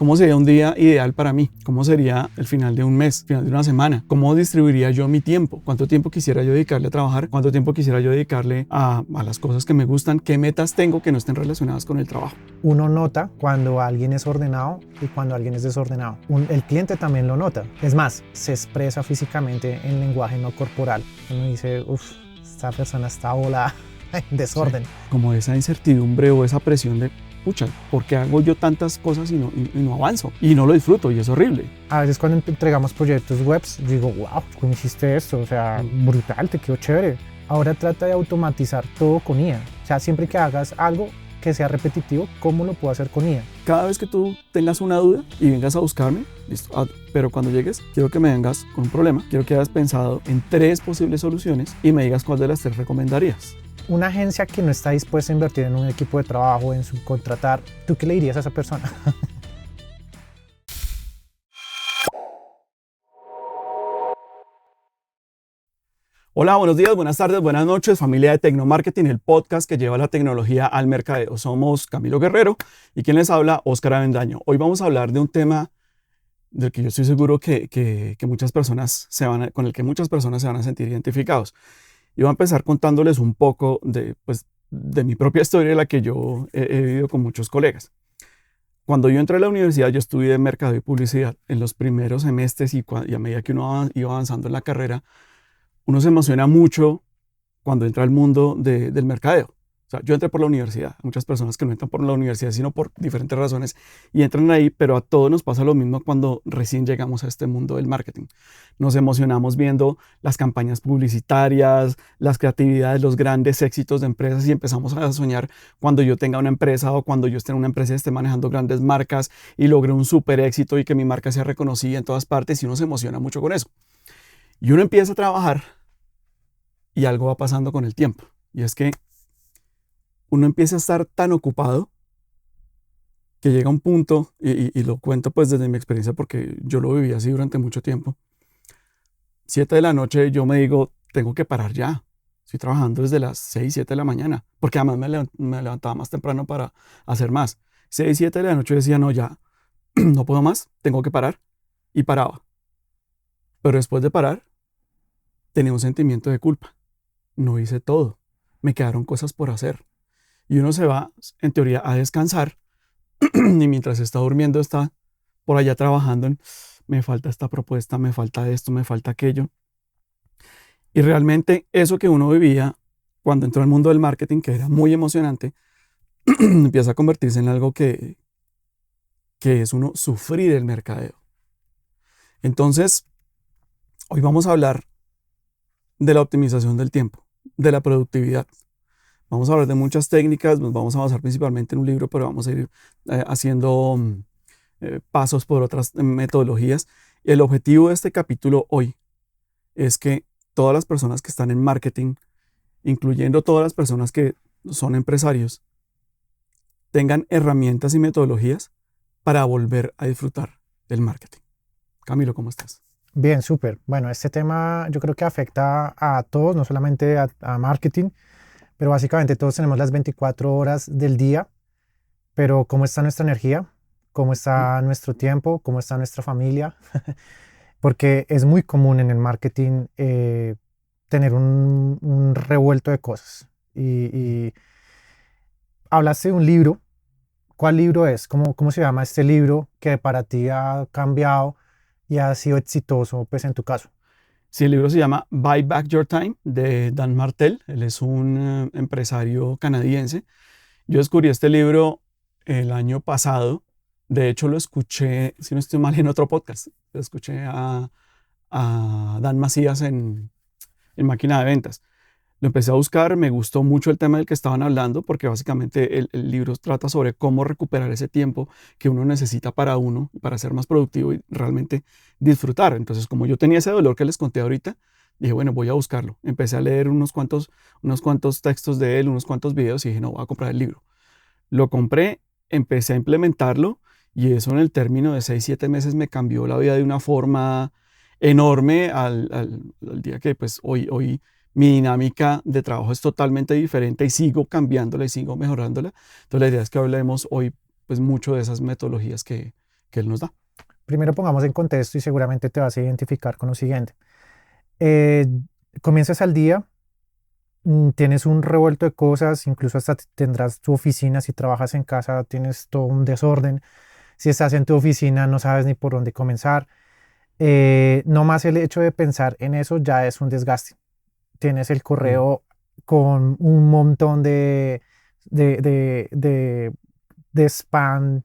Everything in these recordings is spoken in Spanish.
¿Cómo sería un día ideal para mí? ¿Cómo sería el final de un mes, final de una semana? ¿Cómo distribuiría yo mi tiempo? ¿Cuánto tiempo quisiera yo dedicarle a trabajar? ¿Cuánto tiempo quisiera yo dedicarle a las cosas que me gustan? ¿Qué metas tengo que no estén relacionadas con el trabajo? Uno nota cuando alguien es ordenado y cuando alguien es desordenado. El cliente también lo nota. Es más, se expresa físicamente en lenguaje no corporal. Uno dice, uff, esta persona está volada en desorden. Sí, como esa incertidumbre o esa presión de, pucha, ¿por qué hago yo tantas cosas y no avanzo? Y no lo disfruto y es horrible. A veces cuando entregamos proyectos webs, digo, wow, ¿cómo hiciste esto? O sea, brutal, te quedó chévere. Ahora trata de automatizar todo con IA. O sea, siempre que hagas algo que sea repetitivo, ¿cómo lo puedo hacer con IA? Cada vez que tú tengas una duda y vengas a buscarme, listo, pero cuando llegues, quiero que me vengas con un problema, quiero que hayas pensado en 3 posibles soluciones y me digas cuál de las 3 recomendarías. Una agencia que no está dispuesta a invertir en un equipo de trabajo, en subcontratar, ¿tú qué le dirías a esa persona? Hola, buenos días, buenas tardes, buenas noches, familia de Tecnomarketing, el podcast que lleva la tecnología al mercadeo. Somos Camilo Guerrero y quien les habla, Óscar Avendaño. Hoy vamos a hablar de un tema del que yo estoy seguro que muchas personas con el que muchas personas se van a sentir identificados. Y voy a empezar contándoles un poco de mi propia historia, la que yo he vivido con muchos colegas. Cuando yo entré a la universidad, yo estudié mercado y publicidad. En los primeros semestres y a medida que uno iba avanzando en la carrera, uno se emociona mucho cuando entra al mundo del mercadeo. O sea, yo entré por la universidad. Muchas personas que no entran por la universidad, sino por diferentes razones, y entran ahí, pero a todos nos pasa lo mismo cuando recién llegamos a este mundo del marketing. Nos emocionamos viendo las campañas publicitarias, las creatividades, los grandes éxitos de empresas y empezamos a soñar cuando yo tenga una empresa o cuando yo esté en una empresa y esté manejando grandes marcas y logre un súper éxito y que mi marca sea reconocida en todas partes, y uno se emociona mucho con eso. Y uno empieza a trabajar y algo va pasando con el tiempo. Y es que uno empieza a estar tan ocupado que llega un punto, y lo cuento pues desde mi experiencia porque yo lo viví así durante mucho tiempo. 7 de la noche yo me digo, tengo que parar ya. Estoy trabajando desde las 6, 7 de la mañana, porque además me levantaba más temprano para hacer más. 6, 7 de la noche decía, no, ya, no puedo más, tengo que parar. Y paraba. Pero después de parar, tenía un sentimiento de culpa. No hice todo. Me quedaron cosas por hacer. Y uno se va, en teoría, a descansar y mientras está durmiendo está por allá trabajando en, me falta esta propuesta, me falta esto, me falta aquello. Y realmente eso que uno vivía cuando entró al mundo del marketing, que era muy emocionante, empieza a convertirse en algo que es uno sufrir el mercadeo. Entonces, hoy vamos a hablar de la optimización del tiempo, de la productividad. Vamos a hablar de muchas técnicas, nos vamos a basar principalmente en un libro, pero vamos a ir haciendo pasos por otras metodologías. Y el objetivo de este capítulo hoy es que todas las personas que están en marketing, incluyendo todas las personas que son empresarios, tengan herramientas y metodologías para volver a disfrutar del marketing. Camilo, ¿cómo estás? Bien, súper. Bueno, este tema yo creo que afecta a todos, no solamente a marketing, pero básicamente todos tenemos las 24 horas del día, pero ¿cómo está nuestra energía? ¿Cómo está nuestro tiempo? ¿Cómo está nuestra familia? Porque es muy común en el marketing tener un revuelto de cosas. Y hablaste de un libro. ¿Cuál libro es? ¿Cómo se llama este libro que para ti ha cambiado y ha sido exitoso, pues en tu caso? Sí, el libro se llama Buy Back Your Time, de Dan Martell. Él es un empresario canadiense. Yo descubrí este libro el año pasado. De hecho, lo escuché, si no estoy mal, en otro podcast. Lo escuché a Dan Macías en Máquina de Ventas. Lo empecé a buscar, me gustó mucho el tema del que estaban hablando, porque básicamente el libro trata sobre cómo recuperar ese tiempo que uno necesita para uno, para ser más productivo y realmente disfrutar. Entonces, como yo tenía ese dolor que les conté ahorita, dije, bueno, voy a buscarlo. Empecé a leer unos cuantos textos de él, unos cuantos videos y dije, no, voy a comprar el libro. Lo compré, empecé a implementarlo y eso en el término de 6, 7 meses me cambió la vida de una forma enorme al día que pues hoy mi dinámica de trabajo es totalmente diferente y sigo cambiándola y sigo mejorándola. Entonces la idea es que hablemos hoy pues mucho de esas metodologías que que Él nos da. Primero pongamos en contexto y seguramente te vas a identificar con lo siguiente. Eh, Comienzas al día, tienes un revuelto de cosas, incluso hasta tendrás tu oficina, si trabajas en casa tienes todo un desorden, si estás en tu oficina no sabes ni por dónde comenzar. No más el hecho de pensar en eso ya es un desgaste. Tienes el correo con un montón de, de, de, de spam,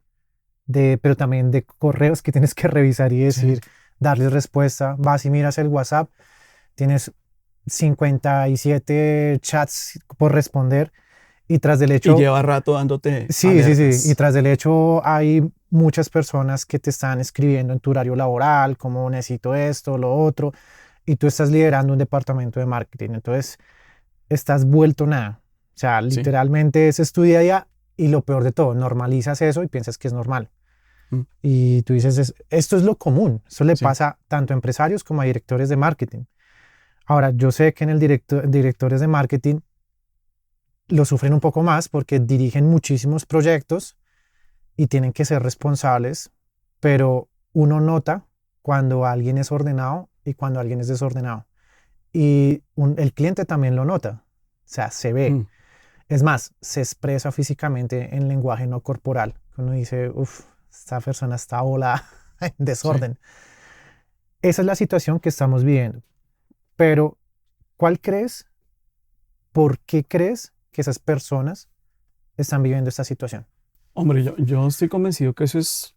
pero también de correos que tienes que revisar y decir, Sí. darles respuesta. Vas y miras el WhatsApp, tienes 57 chats por responder y tras del Y hecho, lleva rato dándote sí, sí, sí, y alertas. tras del hecho hay muchas personas que te están escribiendo en tu horario laboral, como necesito esto, lo otro, y tú estás liderando un departamento de marketing, entonces estás vuelto nada. O sea, Sí. literalmente ese es tu día a día y lo peor de todo, normalizas eso y piensas que es normal. Mm, Y tú dices, esto es lo común, eso le sí. pasa tanto a empresarios como a directores de marketing. Ahora, yo sé que en el directores de marketing lo sufren un poco más porque dirigen muchísimos proyectos y tienen que ser responsables, pero uno nota cuando alguien es ordenado y cuando alguien es desordenado. Y el cliente también lo nota, o sea, se ve. Mm, Es más, se expresa físicamente en lenguaje no corporal. Uno dice, uff, esta persona está volada en sí. desorden. Esa es la situación que estamos viviendo. Pero, ¿cuál crees? ¿Por qué crees que esas personas están viviendo esta situación? Hombre, yo estoy convencido que eso es,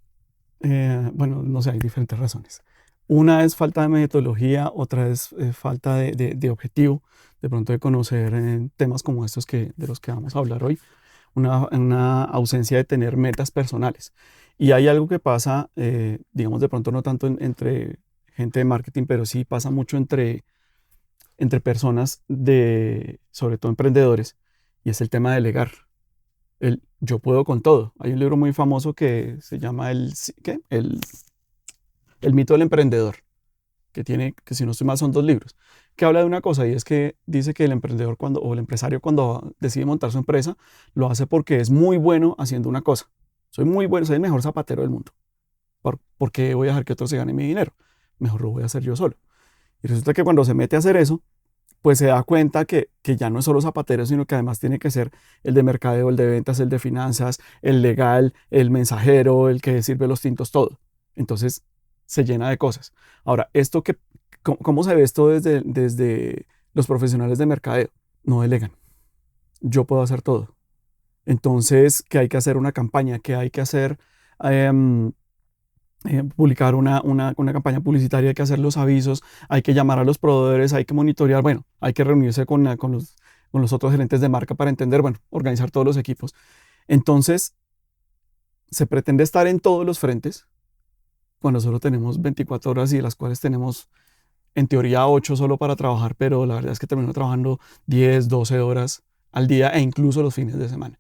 bueno, no sé, hay diferentes razones. Una es falta de metodología, otra es falta de objetivo, de pronto de conocer temas como estos de los que vamos a hablar hoy, una ausencia de tener metas personales. Y hay algo que pasa, digamos, de pronto no tanto entre gente de marketing, pero sí pasa mucho entre personas sobre todo emprendedores, y es el tema de delegar. El yo puedo con todo. Hay un libro muy famoso que se llama ¿qué? El mito del emprendedor, que si no estoy mal son dos libros, que habla de una cosa y es que dice que el emprendedor o el empresario cuando decide montar su empresa, lo hace porque es muy bueno haciendo una cosa. Soy muy bueno, soy el mejor zapatero del mundo. ¿Por qué voy a dejar que otros se ganen mi dinero? Mejor lo voy a hacer yo solo. Y resulta que cuando se mete a hacer eso, pues se da cuenta que ya no es solo zapatero, sino que además tiene que ser el de mercadeo, el de ventas, el de finanzas, el legal, el mensajero, el que sirve los tintos, todo. Entonces se llena de cosas. Ahora, ¿cómo se ve esto desde los profesionales de mercadeo? No delegan. Yo puedo hacer todo. Entonces, que hay que hacer una campaña, que hay que hacer em, publicar una campaña publicitaria, hay que hacer los avisos, hay que llamar a los proveedores, hay que monitorear, bueno, hay que reunirse con los otros gerentes de marca para entender, bueno, organizar todos los equipos. Entonces, se pretende estar en todos los frentes cuando solo tenemos 24 horas y de las cuales tenemos en teoría 8 solo para trabajar, pero la verdad es que termino trabajando 10, 12 horas al día e incluso los fines de semana.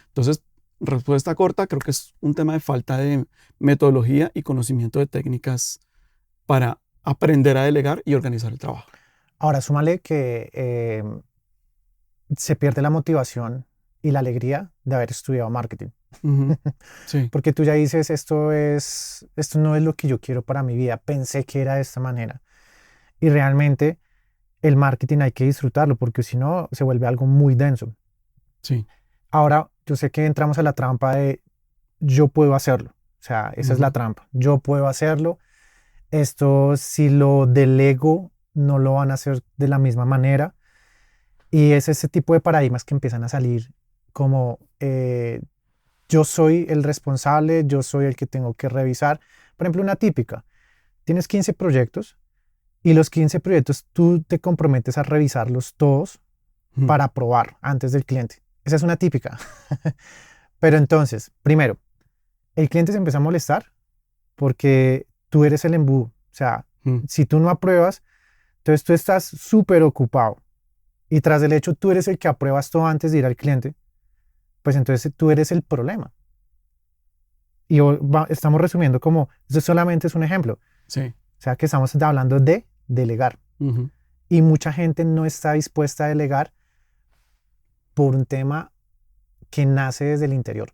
Entonces, respuesta corta, creo que es un tema de falta de metodología y conocimiento de técnicas para aprender a delegar y organizar el trabajo. Ahora, súmale que se pierde la motivación y la alegría de haber estudiado marketing. Ujú. Sí, Porque tú ya dices, esto no es lo que yo quiero para mi vida, pensé que era de esta manera. Y realmente el marketing hay que disfrutarlo porque si no se vuelve algo muy denso. sí. Ahora, yo sé que entramos a la trampa de yo puedo hacerlo. O sea, esa es la Ujú. trampa. Yo puedo hacerlo. Esto, si lo delego, no lo van a hacer de la misma manera. Y es ese tipo de paradigmas que empiezan a salir como yo soy el responsable, yo soy el que tengo que revisar. Por ejemplo, una típica, tienes 15 proyectos y los 15 proyectos tú te comprometes a revisarlos todos Ujú. para probar antes del cliente. Esa es una típica. Pero entonces, primero, el cliente se empieza a molestar porque tú eres el embudo. O sea, Ujú. si tú no apruebas, entonces tú estás súper ocupado y tras el hecho tú eres el que apruebas todo antes de ir al cliente, pues entonces tú eres el problema. Y estamos resumiendo como, esto solamente es un ejemplo. Sí. O sea, que estamos hablando de delegar. Ujú. Y mucha gente no está dispuesta a delegar por un tema que nace desde el interior.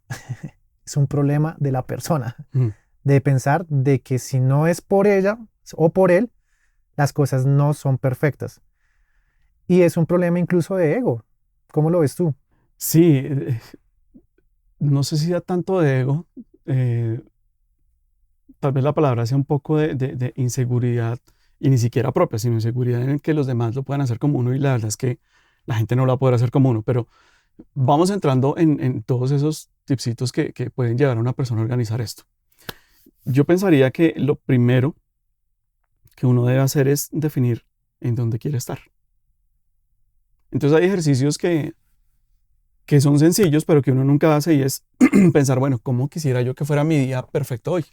Es un problema de la persona, Ujú. de pensar de que si no es por ella o por él, las cosas no son perfectas. Y es un problema incluso de ego. ¿Cómo lo ves tú? Sí, no sé si sea tanto de ego, eh, tal vez la palabra sea un poco de inseguridad y ni siquiera propia, sino inseguridad en que los demás lo puedan hacer como uno y la verdad es que la gente no lo va a poder hacer como uno, pero vamos entrando en todos esos tipsitos que pueden llevar a una persona a organizar esto. Yo pensaría que lo primero que uno debe hacer es definir en dónde quiere estar. Entonces hay ejercicios que son sencillos, pero que uno nunca hace y es pensar, bueno, ¿cómo quisiera yo que fuera mi día perfecto hoy?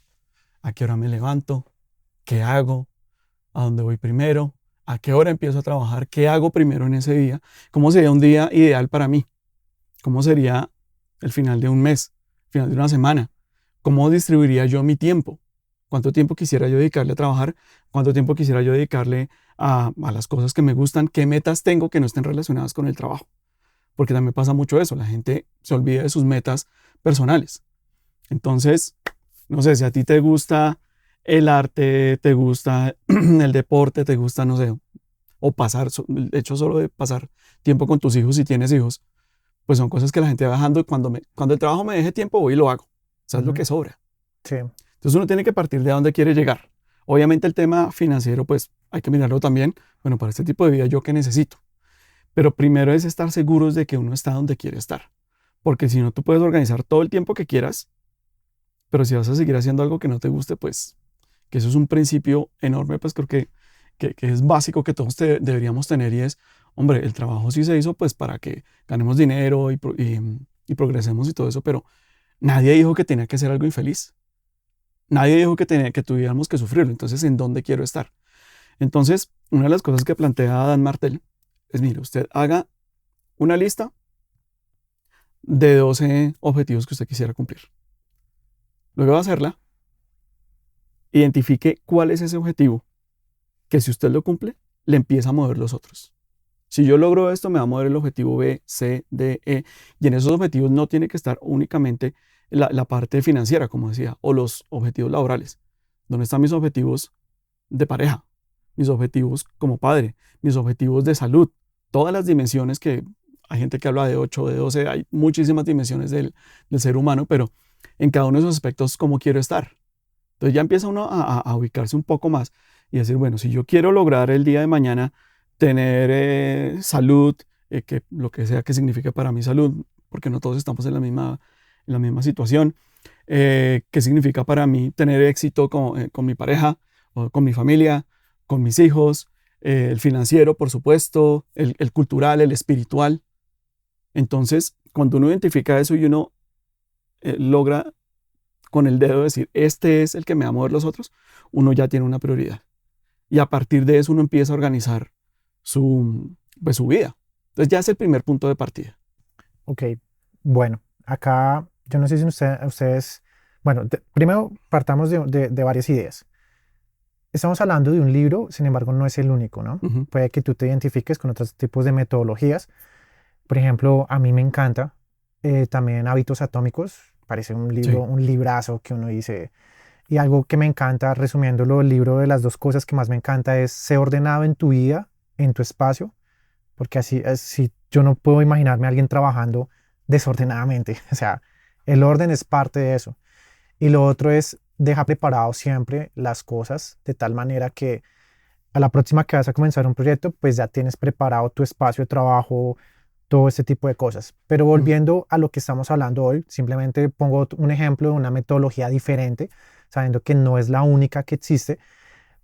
¿A qué hora me levanto? ¿Qué hago? ¿A dónde voy primero? ¿A qué hora empiezo a trabajar? ¿Qué hago primero en ese día? ¿Cómo sería un día ideal para mí? ¿Cómo sería el final de un mes? ¿El final de una semana? ¿Cómo distribuiría yo mi tiempo? ¿Cuánto tiempo quisiera yo dedicarle a trabajar? ¿Cuánto tiempo quisiera yo dedicarle a las cosas que me gustan? ¿Qué metas tengo que no estén relacionadas con el trabajo? Porque también pasa mucho eso. La gente se olvida de sus metas personales. Entonces, no sé, si a ti te gusta el arte, te gusta el deporte, te gusta, no sé, o pasar, el hecho solo de pasar tiempo con tus hijos si tienes hijos, pues son cosas que la gente va dejando y cuando el trabajo me deje tiempo voy y lo hago. O sea, es lo Ujú. que sobra. Sí, Entonces uno tiene que partir de dónde quiere llegar. Obviamente el tema financiero, pues hay que mirarlo también. Bueno, para este tipo de vida, ¿yo qué necesito? Pero primero es estar seguros de que uno está donde quiere estar. Porque si no, tú puedes organizar todo el tiempo que quieras, pero si vas a seguir haciendo algo que no te guste, pues que eso es un principio enorme, pues creo que es básico que todos deberíamos tener y es, hombre, el trabajo sí se hizo pues para que ganemos dinero y progresemos y todo eso, pero nadie dijo que tenía que ser algo infeliz. Nadie dijo que tuviéramos que sufrirlo. Entonces, ¿en dónde quiero estar? Entonces, una de las cosas que plantea Dan Martel es, mire, usted haga una lista de 12 objetivos que usted quisiera cumplir. Luego de hacerla, identifique cuál es ese objetivo que si usted lo cumple, le empieza a mover los otros. Si yo logro esto, me va a mover el objetivo B, C, D, E. Y en esos objetivos no tiene que estar únicamente la parte financiera, como decía, o los objetivos laborales. ¿Dónde están mis objetivos de pareja? Mis objetivos como padre, mis objetivos de salud, todas las dimensiones que hay gente que habla de 8, de 12, hay muchísimas dimensiones del ser humano, pero en cada uno de esos aspectos, ¿cómo quiero estar? Entonces ya empieza uno a ubicarse un poco más y decir, bueno, si yo quiero lograr el día de mañana tener salud, que lo que sea que signifique para mí salud, porque no todos estamos en la misma situación, qué significa para mí tener éxito con mi pareja, o con mi familia, con mis hijos, el financiero, por supuesto, el cultural, el espiritual. Entonces, cuando uno identifica eso y uno logra con el dedo decir, este es el que me va a mover los otros, uno ya tiene una prioridad. Y a partir de eso uno empieza a organizar pues, su vida. Entonces ya es el primer punto de partida. ok. Bueno, acá yo no sé si ustedes, bueno, primero partamos de varias ideas. Estamos hablando de un libro, sin embargo, no es el único, ¿no? Ujú. Puede que tú te identifiques con otros tipos de metodologías. Por ejemplo, a mí me encanta también Hábitos Atómicos. Parece un libro, Sí. un librazo que uno dice. Y algo que me encanta, resumiéndolo, el libro de las dos cosas que más me encanta es ser ordenado en tu vida, en tu espacio, porque así yo no puedo imaginarme a alguien trabajando desordenadamente. O sea, el orden es parte de eso. Y lo otro es deja preparado siempre las cosas de tal manera que a la próxima que vas a comenzar un proyecto, pues ya tienes preparado tu espacio de trabajo, todo este tipo de cosas. Pero Mm. volviendo a lo que estamos hablando hoy, simplemente pongo un ejemplo de una metodología diferente, sabiendo que no es la única que existe,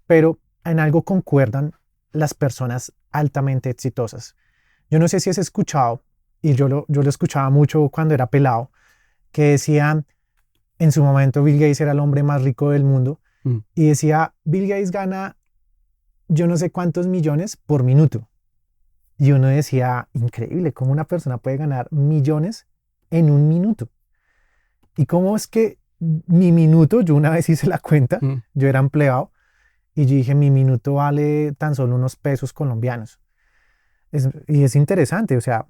pero en algo concuerdan las personas altamente exitosas. Yo no sé si has escuchado, y yo lo escuchaba mucho cuando era pelado, que decían, en su momento Bill Gates era el hombre más rico del mundo, Mm. y decía, Bill Gates gana yo no sé cuántos millones por minuto. Y uno decía, increíble, cómo una persona puede ganar millones en un minuto. Y cómo es que mi minuto, yo una vez hice la cuenta, Mm. yo era empleado, y yo dije, mi minuto vale tan solo unos pesos colombianos. Y es interesante, o sea,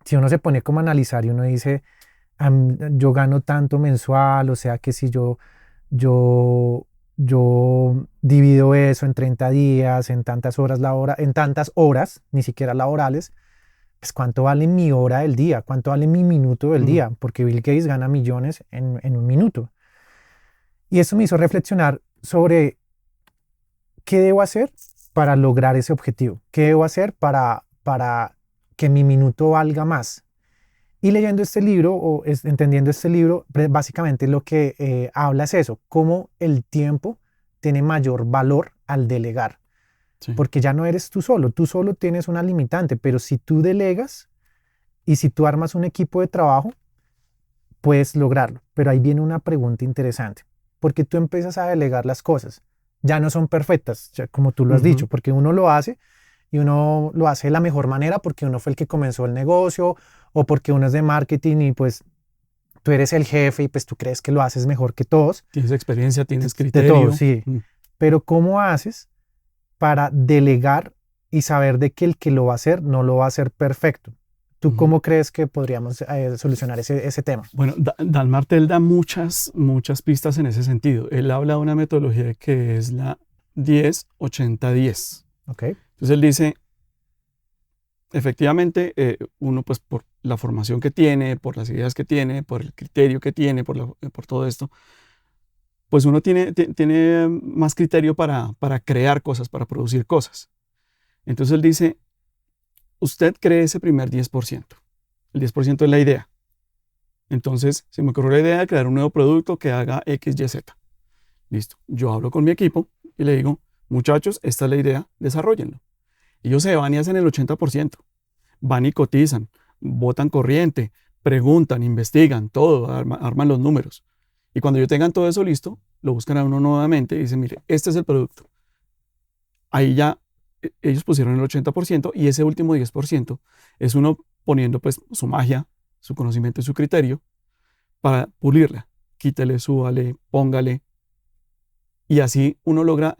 si uno se pone como a analizar y uno dice, yo gano tanto mensual, o sea que si yo yo divido eso en 30 días, en tantas horas, ni siquiera laborales, pues cuánto vale mi hora del día, cuánto vale mi minuto del día, porque Bill Gates gana millones en un minuto. Y eso me hizo reflexionar sobre qué debo hacer para lograr ese objetivo, qué debo hacer para que mi minuto valga más. Y leyendo este libro, entendiendo este libro, básicamente lo que habla es eso, cómo el tiempo tiene mayor valor al delegar. Sí. Porque ya no eres tú solo tienes una limitante, pero si tú delegas y si tú armas un equipo de trabajo, puedes lograrlo. Pero ahí viene una pregunta interesante, porque tú empiezas a delegar las cosas, ya no son perfectas, ya como tú lo has dicho, porque uno lo hace y uno lo hace de la mejor manera porque uno fue el que comenzó el negocio o porque uno es de marketing y pues tú eres el jefe y pues tú crees que lo haces mejor que todos. Tienes experiencia, tienes criterio. De todo, sí. Pero ¿cómo haces para delegar y saber de que el que lo va a hacer no lo va a hacer perfecto? ¿Tú cómo crees que podríamos solucionar ese tema? Bueno, Dan Martel da muchas pistas en ese sentido. Él habla de una metodología que es la 10-80-10. Okay. Entonces él dice, efectivamente, uno pues por la formación que tiene, por las ideas que tiene, por el criterio que tiene, por todo esto, pues uno tiene más criterio para crear cosas, para producir cosas. Entonces él dice, usted cree ese primer 10%. El 10% es la idea. Entonces se me ocurrió la idea de crear un nuevo producto que haga X, Y, Z. Listo. Yo hablo con mi equipo y le digo, muchachos, esta es la idea, desarróllenlo. Ellos se van y hacen el 80%. Van y cotizan, botan corriente, preguntan, investigan, todo, arman los números. Y cuando yo tengan todo eso listo, lo buscan a uno nuevamente y dicen, mire, este es el producto. Ahí ya ellos pusieron el 80% y ese último 10% es uno poniendo pues su magia, su conocimiento y su criterio para pulirla. Quítele, súbale, póngale. Y así uno logra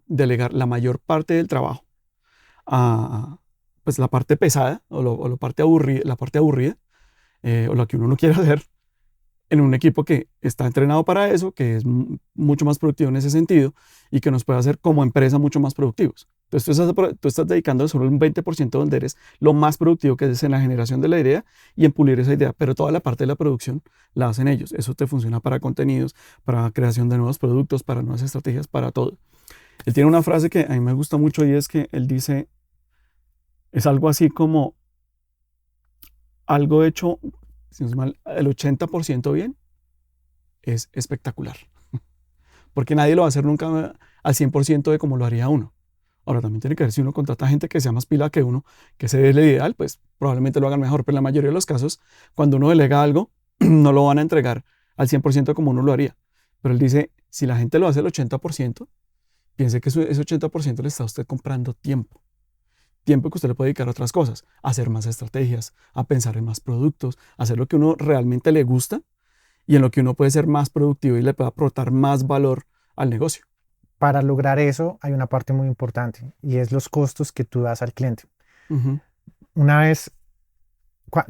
delegar la mayor parte del trabajo a pues la parte pesada o la parte aburrida o la que uno no quiere hacer en un equipo que está entrenado para eso, que es mucho más productivo en ese sentido y que nos puede hacer como empresa mucho más productivos. Entonces tú estás dedicando solo un 20% donde eres lo más productivo, que es en la generación de la idea y en pulir esa idea, pero toda la parte de la producción la hacen ellos. Eso te funciona para contenidos, para creación de nuevos productos, para nuevas estrategias, para todo. Él tiene una frase que a mí me gusta mucho y es que él dice, es algo así como algo hecho, si no es mal, el 80% bien es espectacular. Porque nadie lo va a hacer nunca al 100% de como lo haría uno. Ahora también tiene que ver si uno contrata gente que sea más pila que uno, que ese es el ideal, pues probablemente lo hagan mejor. Pero en la mayoría de los casos, cuando uno delega algo, no lo van a entregar al 100% como uno lo haría. Pero él dice, si la gente lo hace al 80%, piense que ese 80% le está a usted comprando tiempo. Tiempo que usted le puede dedicar a otras cosas, a hacer más estrategias, a pensar en más productos, a hacer lo que uno realmente le gusta y en lo que uno puede ser más productivo y le pueda aportar más valor al negocio. Para lograr eso hay una parte muy importante y es los costos que tú das al cliente. Una vez,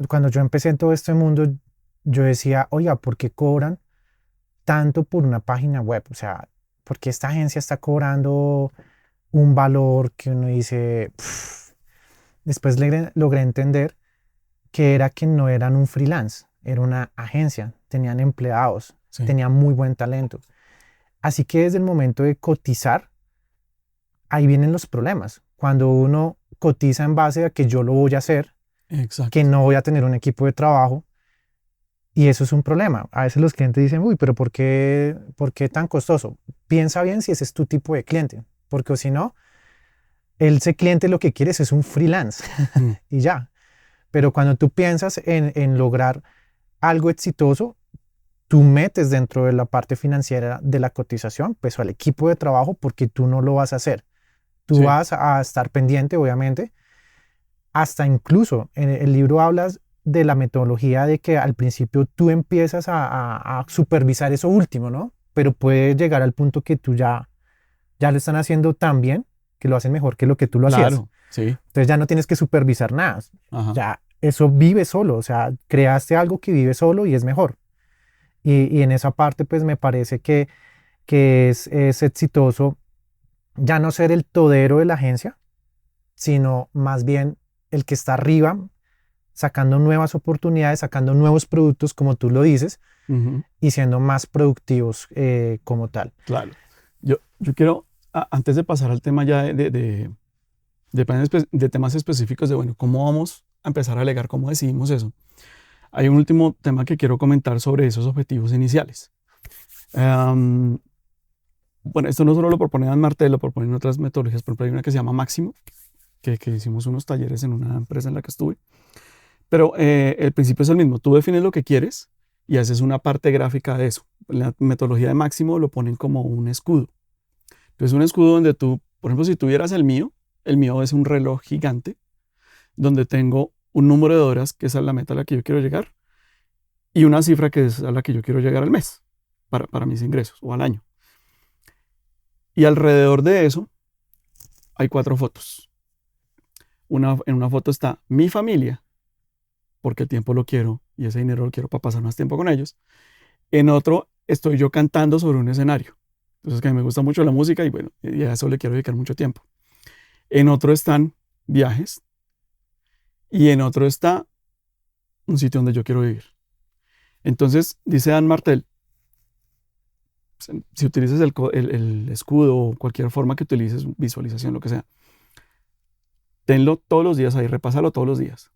cuando yo empecé en todo este mundo, yo decía, oiga, ¿por qué cobran tanto por una página web? O sea, ¿por qué esta agencia está cobrando un valor que uno dice... Después logré entender que era que no eran un freelance, era una agencia, tenían empleados, Sí. tenían muy buen talento. Así que desde el momento de cotizar, ahí vienen los problemas. Cuando uno cotiza en base a que yo lo voy a hacer, Exacto. que no voy a tener un equipo de trabajo, y eso es un problema. A veces los clientes dicen, uy, pero ¿por qué tan costoso? Piensa bien si ese es tu tipo de cliente, porque si no, ese cliente lo que quieres es un freelance y ya. Pero cuando tú piensas en lograr algo exitoso, tú metes dentro de la parte financiera de la cotización, pues al equipo de trabajo, porque tú no lo vas a hacer. Tú vas a estar pendiente, obviamente. Hasta incluso en el libro hablas de la metodología de que al principio tú empiezas a supervisar eso último, ¿no? Pero puede llegar al punto que tú ya lo están haciendo tan bien que lo hacen mejor que lo que tú lo hacías. Claro, sí. Entonces ya no tienes que supervisar nada. Ajá. Ya eso vive solo, o sea, creaste algo que vive solo y es mejor. Y en esa parte, pues me parece que es exitoso ya no ser el todero de la agencia, sino más bien el que está arriba, sacando nuevas oportunidades, sacando nuevos productos, como tú lo dices, Ujú, y siendo más productivos como tal. claro. Yo quiero, antes de pasar al tema ya de temas específicos de, bueno, cómo vamos a empezar a alegar, cómo decidimos eso. Hay un último tema que quiero comentar sobre esos objetivos iniciales. Am, bueno, esto no solo lo propone Dan Martel, lo proponen otras metodologías. Por ejemplo, hay una que se llama Máximo, que hicimos unos talleres en una empresa en la que estuve. Pero el principio es el mismo. Tú defines lo que quieres y haces una parte gráfica de eso. La metodología de Máximo lo ponen como un escudo. Entonces, un escudo donde tú, por ejemplo, si tuvieras el mío es un reloj gigante donde tengo un número de horas, que esa es la meta a la que yo quiero llegar, y una cifra que es a la que yo quiero llegar al mes para mis ingresos o al año. Y alrededor de eso hay 4 fotos. En una foto está mi familia, porque el tiempo lo quiero y ese dinero lo quiero para pasar más tiempo con ellos. En otro estoy yo cantando sobre un escenario. Entonces que a mí me gusta mucho la música y bueno, y a eso le quiero dedicar mucho tiempo. En otro están viajes y en otro está un sitio donde yo quiero vivir. Entonces, dice Dan Martel, si utilizas el escudo o cualquier forma que utilices, visualización, lo que sea, tenlo todos los días ahí, repásalo todos los días.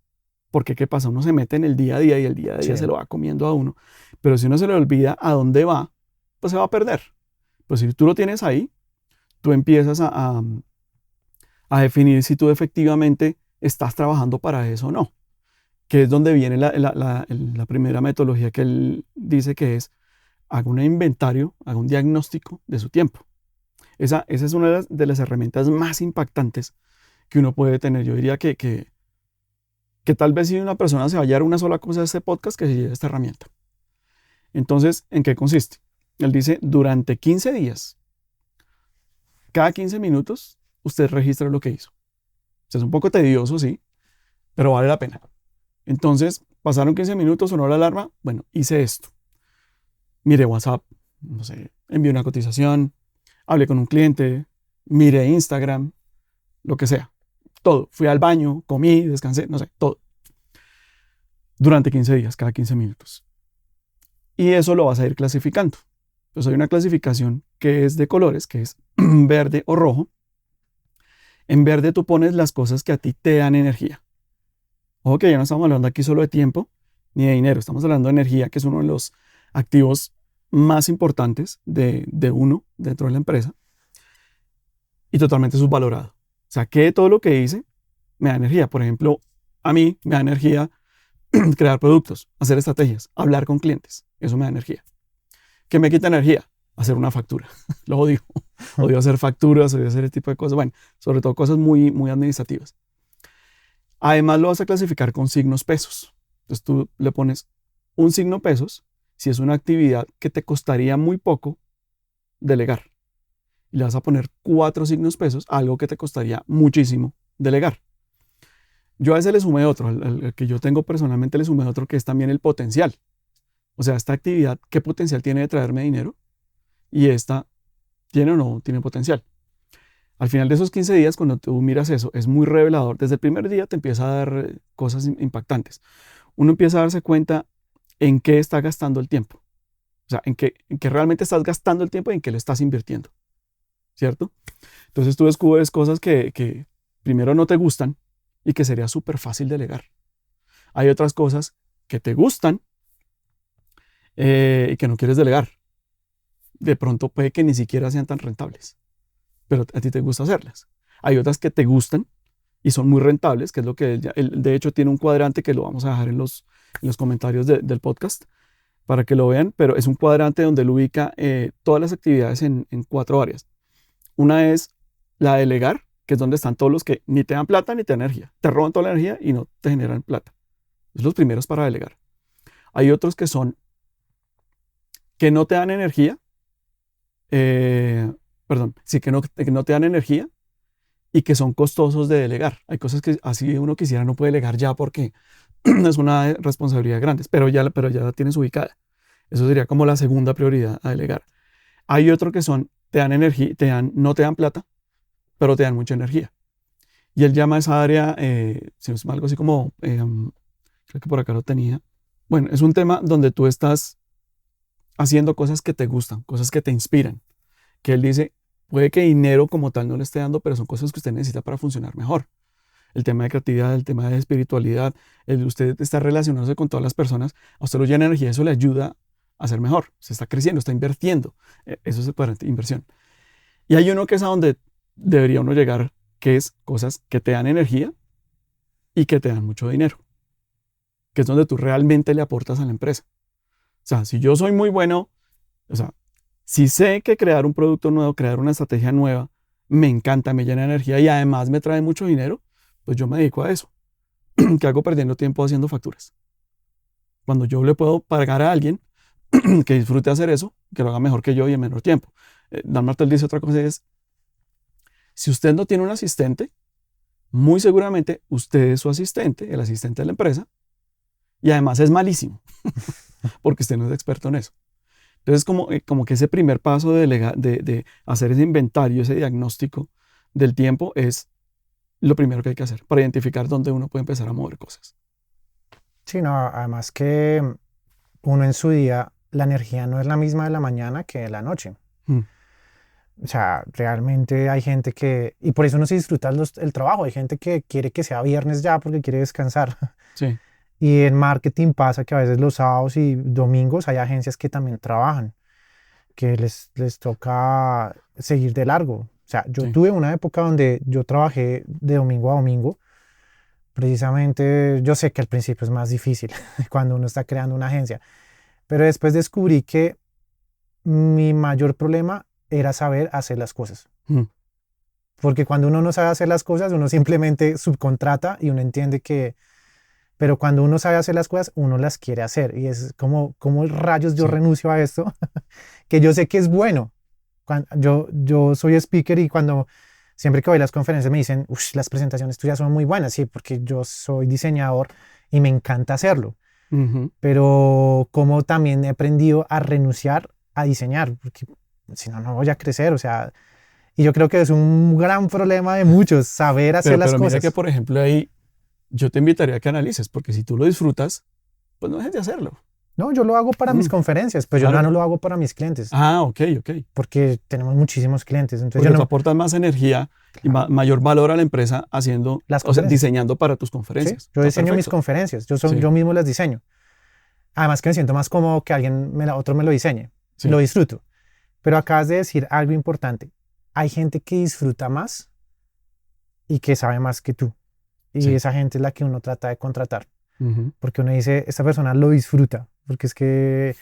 Porque ¿qué pasa? Uno se mete en el día a día y el día a día Sí, se lo va comiendo a uno. Pero si uno se le olvida a dónde va, pues se va a perder. Pues si tú lo tienes ahí, tú empiezas a definir si tú efectivamente estás trabajando para eso o no. Que es donde viene la primera metodología que él dice que es, haga un inventario, haga un diagnóstico de su tiempo. Esa es una de las herramientas más impactantes que uno puede tener. Yo diría que tal vez si una persona se va a hallar una sola cosa de este podcast, que se lleve esta herramienta. Entonces, ¿en qué consiste? Él dice, durante 15 días, cada 15 minutos, usted registra lo que hizo. O sea, es un poco tedioso, sí, pero vale la pena. Entonces, pasaron 15 minutos, sonó la alarma, bueno, hice esto. Miré WhatsApp, no sé, envié una cotización, hablé con un cliente, miré Instagram, lo que sea. Todo. Fui al baño, comí, descansé, no sé, todo. Durante 15 días, cada 15 minutos. Y eso lo vas a ir clasificando. Pues hay una clasificación que es de colores, que es verde o rojo. En verde tú pones las cosas que a ti te dan energía. Ojo que ya no estamos hablando aquí solo de tiempo ni de dinero, estamos hablando de energía, que es uno de los activos más importantes de uno dentro de la empresa y totalmente subvalorado. O sea, que todo lo que hice me da energía. Por ejemplo, a mí me da energía crear productos, hacer estrategias, hablar con clientes. Eso me da energía. ¿Qué me quita energía? Hacer una factura. Lo odio. Odio hacer facturas, odio hacer ese tipo de cosas. Bueno, sobre todo cosas muy, muy administrativas. Además, lo vas a clasificar con signos pesos. Entonces tú le pones un signo pesos si es una actividad que te costaría muy poco delegar. Y le vas a poner 4 signos pesos a algo que te costaría muchísimo delegar. Yo a ese le sumé otro, al que yo tengo personalmente le sumé otro que es también el potencial. O sea, esta actividad, ¿qué potencial tiene de traerme dinero? Y esta, ¿tiene o no tiene potencial? Al final de esos 15 días, cuando tú miras eso, es muy revelador. Desde el primer día te empieza a dar cosas impactantes. Uno empieza a darse cuenta en qué está gastando el tiempo. O sea, en qué realmente estás gastando el tiempo y en qué le estás invirtiendo. ¿Cierto? Entonces tú descubres cosas que primero no te gustan y que sería súper fácil delegar. Hay otras cosas que te gustan y que no quieres delegar. De pronto puede que ni siquiera sean tan rentables, pero a ti te gusta hacerlas. Hay otras que te gustan y son muy rentables, que es lo que él de hecho tiene un cuadrante que lo vamos a dejar en los comentarios del podcast para que lo vean, pero es un cuadrante donde él ubica todas las actividades en 4 áreas. Una es la de delegar, que es donde están todos los que ni te dan plata ni te dan energía. Te roban toda la energía y no te generan plata. Es los primeros para delegar. Hay otros que son que no te dan energía, perdón, sí que no te dan energía y que son costosos de delegar. Hay cosas que así uno quisiera no puede delegar ya porque es una responsabilidad grande, pero ya la tienes ubicada. Eso sería como la segunda prioridad a delegar. Hay otro que son, te dan energía, no te dan plata, pero te dan mucha energía. Y él llama a esa área, si no es mal, algo así como, creo que por acá lo tenía. Bueno, es un tema donde tú estás haciendo cosas que te gustan, cosas que te inspiran. Que él dice, puede que dinero como tal no le esté dando, pero son cosas que usted necesita para funcionar mejor. El tema de creatividad, el tema de espiritualidad, el usted está relacionándose con todas las personas, a usted lo llena de energía, eso le ayuda a ser mejor. Se está creciendo, está invirtiendo. Eso es el cuadrante de inversión. Y hay uno que es a donde debería uno llegar, que es cosas que te dan energía y que te dan mucho dinero, que es donde tú realmente le aportas a la empresa. O sea, si yo soy muy bueno, o sea, si sé que crear un producto nuevo, crear una estrategia nueva, me encanta, me llena de energía y además me trae mucho dinero, pues yo me dedico a eso. ¿Qué hago perdiendo tiempo haciendo facturas? Cuando yo le puedo pagar a alguien que disfrute hacer eso, que lo haga mejor que yo y en menor tiempo. Dan Martel dice otra cosa, es, si usted no tiene un asistente, muy seguramente usted es su asistente, el asistente de la empresa, y además es malísimo, porque usted no es experto en eso. Entonces, como que ese primer paso de hacer ese inventario, ese diagnóstico del tiempo es lo primero que hay que hacer para identificar dónde uno puede empezar a mover cosas. Sí, no, además que uno en su día, la energía no es la misma de la mañana que de la noche. Mm, O sea, realmente hay gente que, y por eso no se disfruta el trabajo, hay gente que quiere que sea viernes ya porque quiere descansar. sí, Y en marketing pasa que a veces los sábados y domingos hay agencias que también trabajan, que les toca seguir de largo. O sea, yo sí. tuve una época donde yo trabajé de domingo a domingo. Precisamente yo sé que al principio es más difícil cuando uno está creando una agencia, pero después descubrí que mi mayor problema era saber hacer las cosas. Mm, Porque cuando uno no sabe hacer las cosas, uno simplemente subcontrata y uno entiende que, pero cuando uno sabe hacer las cosas, uno las quiere hacer. Y es como rayos yo sí. renuncio a esto, que yo sé que es bueno. Yo soy speaker y siempre que voy a las conferencias me dicen, las presentaciones tuyas son muy buenas, sí, porque yo soy diseñador y me encanta hacerlo. Ujú. Pero como también he aprendido a renunciar a diseñar, porque si no, no voy a crecer, o sea, y yo creo que es un gran problema de muchos, saber hacer las Pero mira que, cosas. por ejemplo, ahí yo te invitaría a que analices, porque si tú lo disfrutas, pues no dejes de hacerlo. No, yo lo hago para mis Mm, conferencias, pues yo claro. no lo hago para mis clientes, Ah, ok, ok. porque tenemos muchísimos clientes, entonces Porque yo tú no, aportas más energía y claro, mayor valor a la empresa haciendo, las o sea, conferencias, diseñando para tus sí, conferencias. yo Está diseño mis perfecto. conferencias, Sí, yo mismo las diseño. Además que me siento más cómodo que otro me lo diseñe, lo sí, disfruto. Pero acabas de decir algo importante, hay gente que disfruta más y que sabe más que tú, y sí. esa gente es la que uno trata de contratar, Ujú. porque uno dice, esta persona lo disfruta, porque es que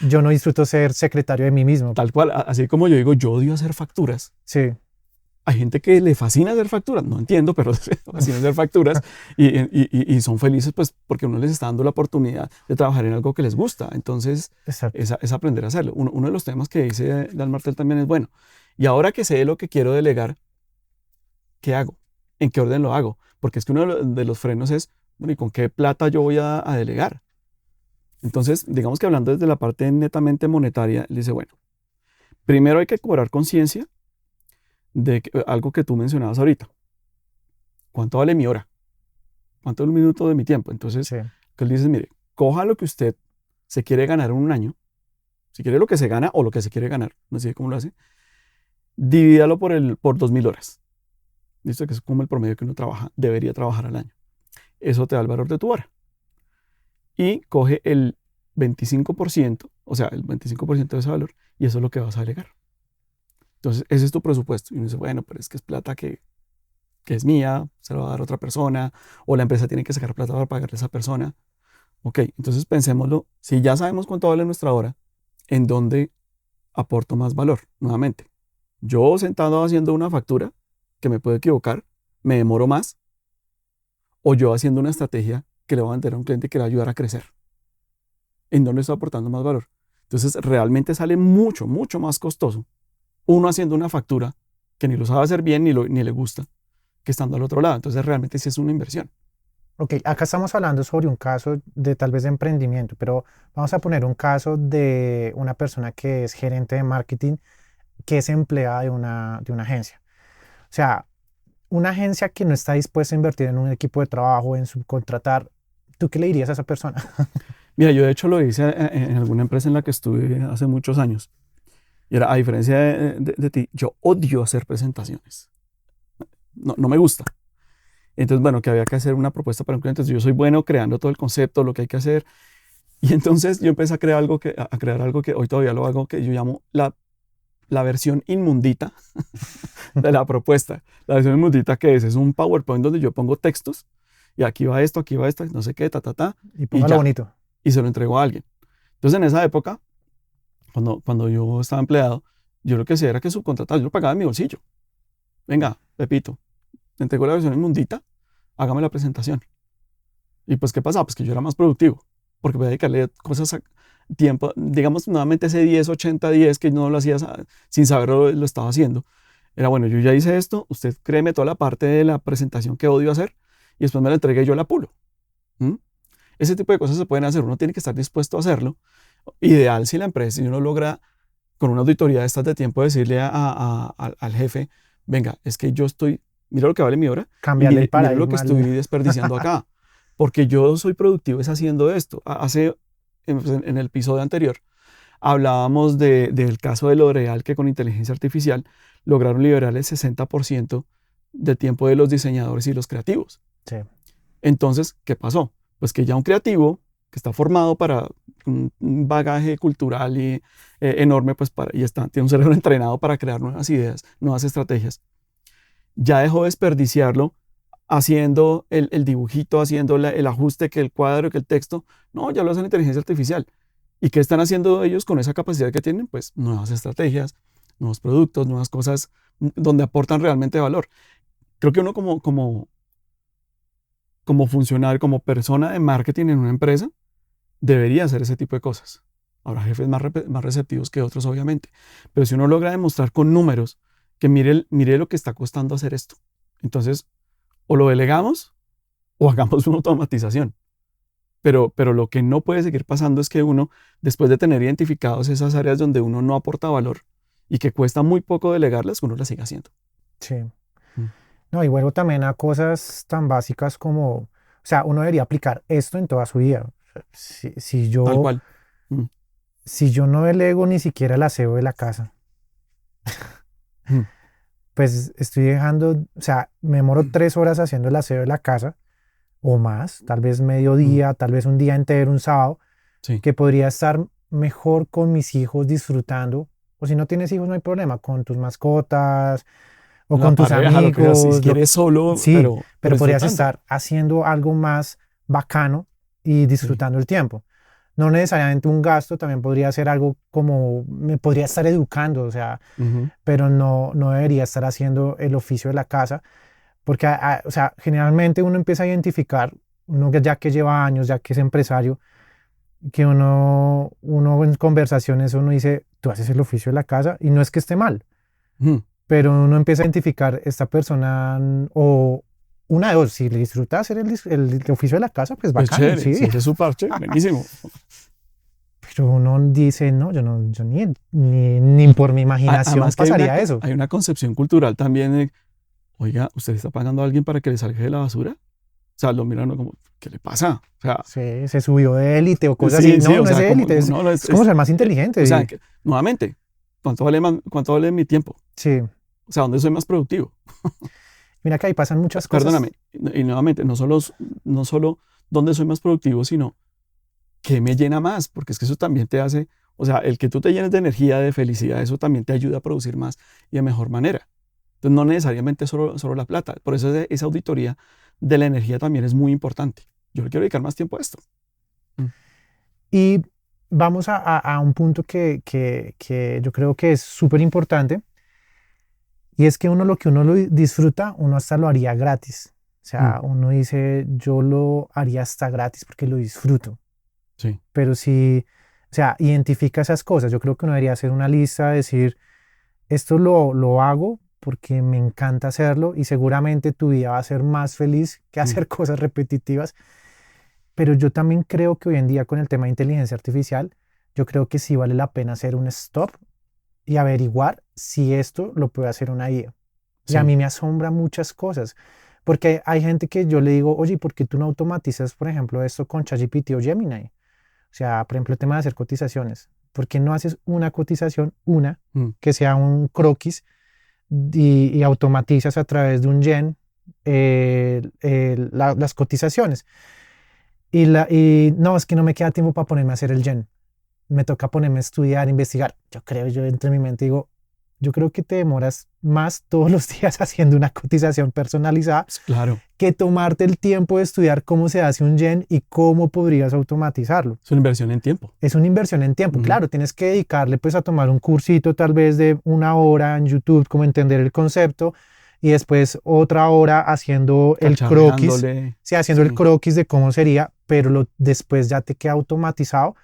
yo no disfruto ser secretario de mí mismo. Tal cual, así como yo digo, yo odio hacer facturas. Sí, Hay gente que le fascina hacer facturas, no entiendo, pero le fascina hacer facturas y son felices pues porque uno les está dando la oportunidad de trabajar en algo que les gusta. Entonces, exacto. es aprender a hacerlo. Uno de los temas que dice Dan Martel también es, bueno, y ahora que sé lo que quiero delegar, ¿qué hago? ¿En qué orden lo hago? Porque es que uno de los frenos es, bueno, ¿y con qué plata yo voy a delegar? Entonces, digamos que hablando desde la parte netamente monetaria, él dice, bueno, primero hay que cobrar conciencia de algo que tú mencionabas ahorita. ¿Cuánto vale mi hora? ¿Cuánto es un minuto de mi tiempo? Entonces, Sí, que él dice, mire, coja lo que usted se quiere ganar en un año, si quiere lo que se gana o lo que se quiere ganar, no sé cómo lo hace, divídalo por 2.000 horas. ¿Listo? Que es como el promedio que uno trabaja, debería trabajar al año. Eso te da el valor de tu hora. Y coge el 25%, o sea, el 25% de ese valor, y eso es lo que vas a delegar. Entonces, ese es tu presupuesto. Y uno dice, bueno, pero es que es plata que es mía, se la va a dar a otra persona, o la empresa tiene que sacar plata para pagarle a esa persona. Ok, entonces pensémoslo, si ya sabemos cuánto vale nuestra hora, ¿en dónde aporto más valor? Nuevamente, yo sentado haciendo una factura, que me puedo equivocar, me demoro más, o yo haciendo una estrategia que le va a vender a un cliente que le va a ayudar a crecer. ¿En dónde estoy aportando más valor? Entonces, realmente sale mucho, mucho más costoso uno haciendo una factura que ni lo sabe hacer bien ni le gusta, que estando al otro lado. Entonces, realmente sí es una inversión. Ok, acá estamos hablando sobre un caso de tal vez de emprendimiento, pero vamos a poner un caso de una persona que es gerente de marketing, que es empleada de una agencia. O sea, una agencia que no está dispuesta a invertir en un equipo de trabajo, en subcontratar, ¿tú qué le dirías a esa persona? Mira, yo de hecho lo hice en alguna empresa en la que estuve hace muchos años. Y era, a diferencia de ti, yo odio hacer presentaciones. No, no me gusta. Entonces, bueno, que había que hacer una propuesta para un cliente. Entonces, yo soy bueno creando todo el concepto, lo que hay que hacer. Y entonces yo empecé a crear algo que hoy todavía lo hago, que yo llamo la versión inmundita de la propuesta. La versión inmundita que es un PowerPoint donde yo pongo textos y aquí va esto, no sé qué, Y y póngalo ya. bonito. Y se lo entrego a alguien. Entonces, en esa época, cuando yo estaba empleado, yo lo que hacía era que subcontrataba, yo lo pagaba en mi bolsillo. Venga, Pepito, te entrego la versión inmundita, hágame la presentación. Y pues, ¿qué pasaba? Pues que yo era más productivo, porque podía dedicarle cosas a tiempo, digamos, nuevamente ese 10-80-10 que no lo hacía sin saber lo estaba haciendo. Era bueno, yo ya hice esto, usted créeme toda la parte de la presentación que odio hacer y después me la entregué y yo la pulo. ¿Mm? Ese tipo de cosas se pueden hacer, uno tiene que estar dispuesto a hacerlo. Ideal si la empresa, si uno logra con una auditoría de estas de tiempo decirle al jefe, venga, es que yo estoy, mira lo que vale mi hora y Cambiarle el mire lo que paradigma estoy desperdiciando acá, porque yo soy productivo es haciendo esto. En el episodio anterior hablábamos del caso de L'Oreal que con inteligencia artificial lograron liberar el 60% del tiempo de los diseñadores y los creativos. Sí, Entonces, ¿qué pasó? Pues que ya un creativo que está formado para un bagaje cultural enorme, pues tiene un cerebro entrenado para crear nuevas ideas, nuevas estrategias, ya dejó de desperdiciarlo haciendo el dibujito, haciendo el ajuste, que el cuadro, que el texto. No, ya lo hace la inteligencia artificial. ¿Y qué están haciendo ellos con esa capacidad que tienen? Pues nuevas estrategias, nuevos productos, nuevas cosas donde aportan realmente valor. Creo que uno como funcionario, como persona de marketing en una empresa, debería hacer ese tipo de cosas. Habrá jefes más receptivos que otros, obviamente. Pero si uno logra demostrar con números que mire lo que está costando hacer esto, entonces o lo delegamos o hagamos una automatización. Pero lo que no puede seguir pasando es que uno, después de tener identificados esas áreas donde uno no aporta valor y que cuesta muy poco delegarlas, uno las siga haciendo. sí. Mm. No, y vuelvo también a cosas tan básicas como, o sea, uno debería aplicar esto en toda su vida. O sea, Tal cual. Mm. si yo no delego ni siquiera el aseo de la casa, Mm. pues estoy dejando, o sea, me demoro 3 horas haciendo el aseo de la casa o más, tal vez Mm. mediodía, tal vez un día entero, un sábado, Sí. que podría estar mejor con mis hijos disfrutando. O si no tienes hijos, no hay problema, con tus mascotas o La con tus pareja, lo que sea, si amigos, quieres solo, sí, pero pero podrías disfrutando. estar haciendo algo más bacano y Sí. disfrutando el tiempo. No necesariamente un gasto, también podría ser algo como, me podría estar educando, o sea, Ujú. pero no debería estar haciendo el oficio de la casa, porque, o sea, generalmente uno empieza a identificar, uno ya que lleva años, ya que es empresario, que uno en conversaciones uno dice, tú haces el oficio de la casa y no es que esté mal, Ujú. pero uno empieza a identificar esta persona o una de dos, si le disfruta hacer el oficio de la casa, pues Pues bacano, chévere, sí, si ese es su parche, buenísimo. pero uno dice, no, yo no, yo ni por mi imaginación Además que pasaría eso. hay una concepción cultural también de, oiga, ¿usted está pagando a alguien para que le salga de la basura? O sea, lo miran como, ¿qué le pasa? O sea, Se subió de élite o cosas así. sí, sí, No, o no es sea, de élite, no, no, es como ser más inteligente. o sea, nuevamente, ¿cuánto vale mi tiempo? Sí, O sea, ¿dónde soy más productivo? mira que ahí pasan muchas Perdóname, cosas. y nuevamente, no solo dónde soy más productivo, sino qué me llena más, porque es que eso también te hace, o sea, el que tú te llenes de energía, de felicidad, eso también te ayuda a producir más y de mejor manera. Entonces, no necesariamente solo la plata. Por eso esa auditoría de la energía también es muy importante. Yo le quiero dedicar más tiempo a esto. Mm. Y vamos a un punto que yo creo que es súper importante, y es que uno lo que uno lo disfruta, uno hasta lo haría gratis. O Mm. sea, uno dice, yo lo haría hasta gratis porque lo disfruto. Sí. Pero si, o sea, identifica esas cosas. Yo creo que uno debería hacer una lista, decir, esto lo hago porque me encanta hacerlo y seguramente tu vida va a ser más feliz que hacer cosas repetitivas. Pero yo también creo que hoy en día con el tema de inteligencia artificial, yo creo que sí vale la pena hacer un stop y averiguar si esto lo puede hacer una IA. Y a Sí, mí me asombra muchas cosas, porque hay gente que yo le digo, oye, ¿por qué tú no automatizas, por ejemplo, esto con ChatGPT o Gemini? O sea, por ejemplo, el tema de hacer cotizaciones. ¿Por qué no haces una cotización, mm, que sea un croquis y automatizas a través de un gen las cotizaciones? Y no, es que no me queda tiempo para ponerme a hacer el gen. Me toca ponerme a estudiar, investigar. Yo entre mi mente digo, yo creo que te demoras más todos los días haciendo una cotización personalizada pues claro, que tomarte el tiempo de estudiar cómo se hace un gen y cómo podrías automatizarlo. es una inversión en tiempo. Es una inversión en tiempo. Ujú. Claro, tienes que dedicarle pues a tomar un cursito tal vez de una hora en YouTube, como entender el concepto, y después otra hora haciendo el croquis, Cacharreándole, sí, haciendo el sí. croquis de cómo sería, pero después ya te queda automatizado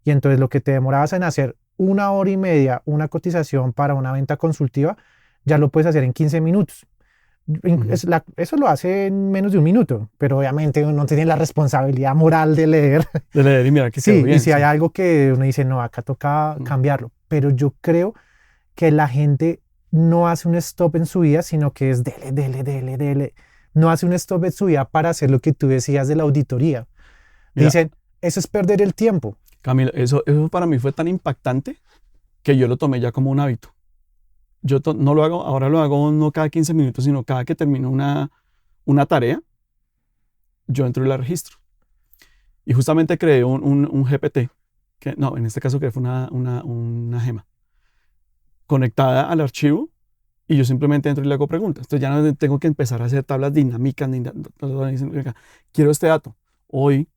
y entonces lo que te demorabas en hacer una hora y media, una cotización para una venta consultiva, ya lo puedes hacer en 15 minutos. Ujú. Eso lo hace en menos de un minuto, pero obviamente uno no tiene la responsabilidad moral de leer. De leer y mira que quedó Sí, y bien, si hay sí. algo que uno dice, no, acá toca Mm. cambiarlo, pero yo creo que la gente no hace un stop en su vida, sino que es dele, dele, dele, dele. No hace un stop en su vida para hacer lo que tú decías de la auditoría. Mira, Dicen, eso es perder el tiempo. Camilo, eso para mí fue tan impactante que yo lo tomé ya como un hábito. No lo hago, ahora lo hago no cada 15 minutos, sino cada que termino una tarea, yo entro y la registro. Y justamente creé un GPT, que no, en este caso que fue una gema, conectada al archivo y yo simplemente entro y le hago preguntas. Entonces ya no tengo que empezar a hacer tablas dinámicas, quiero este dato. Hoy,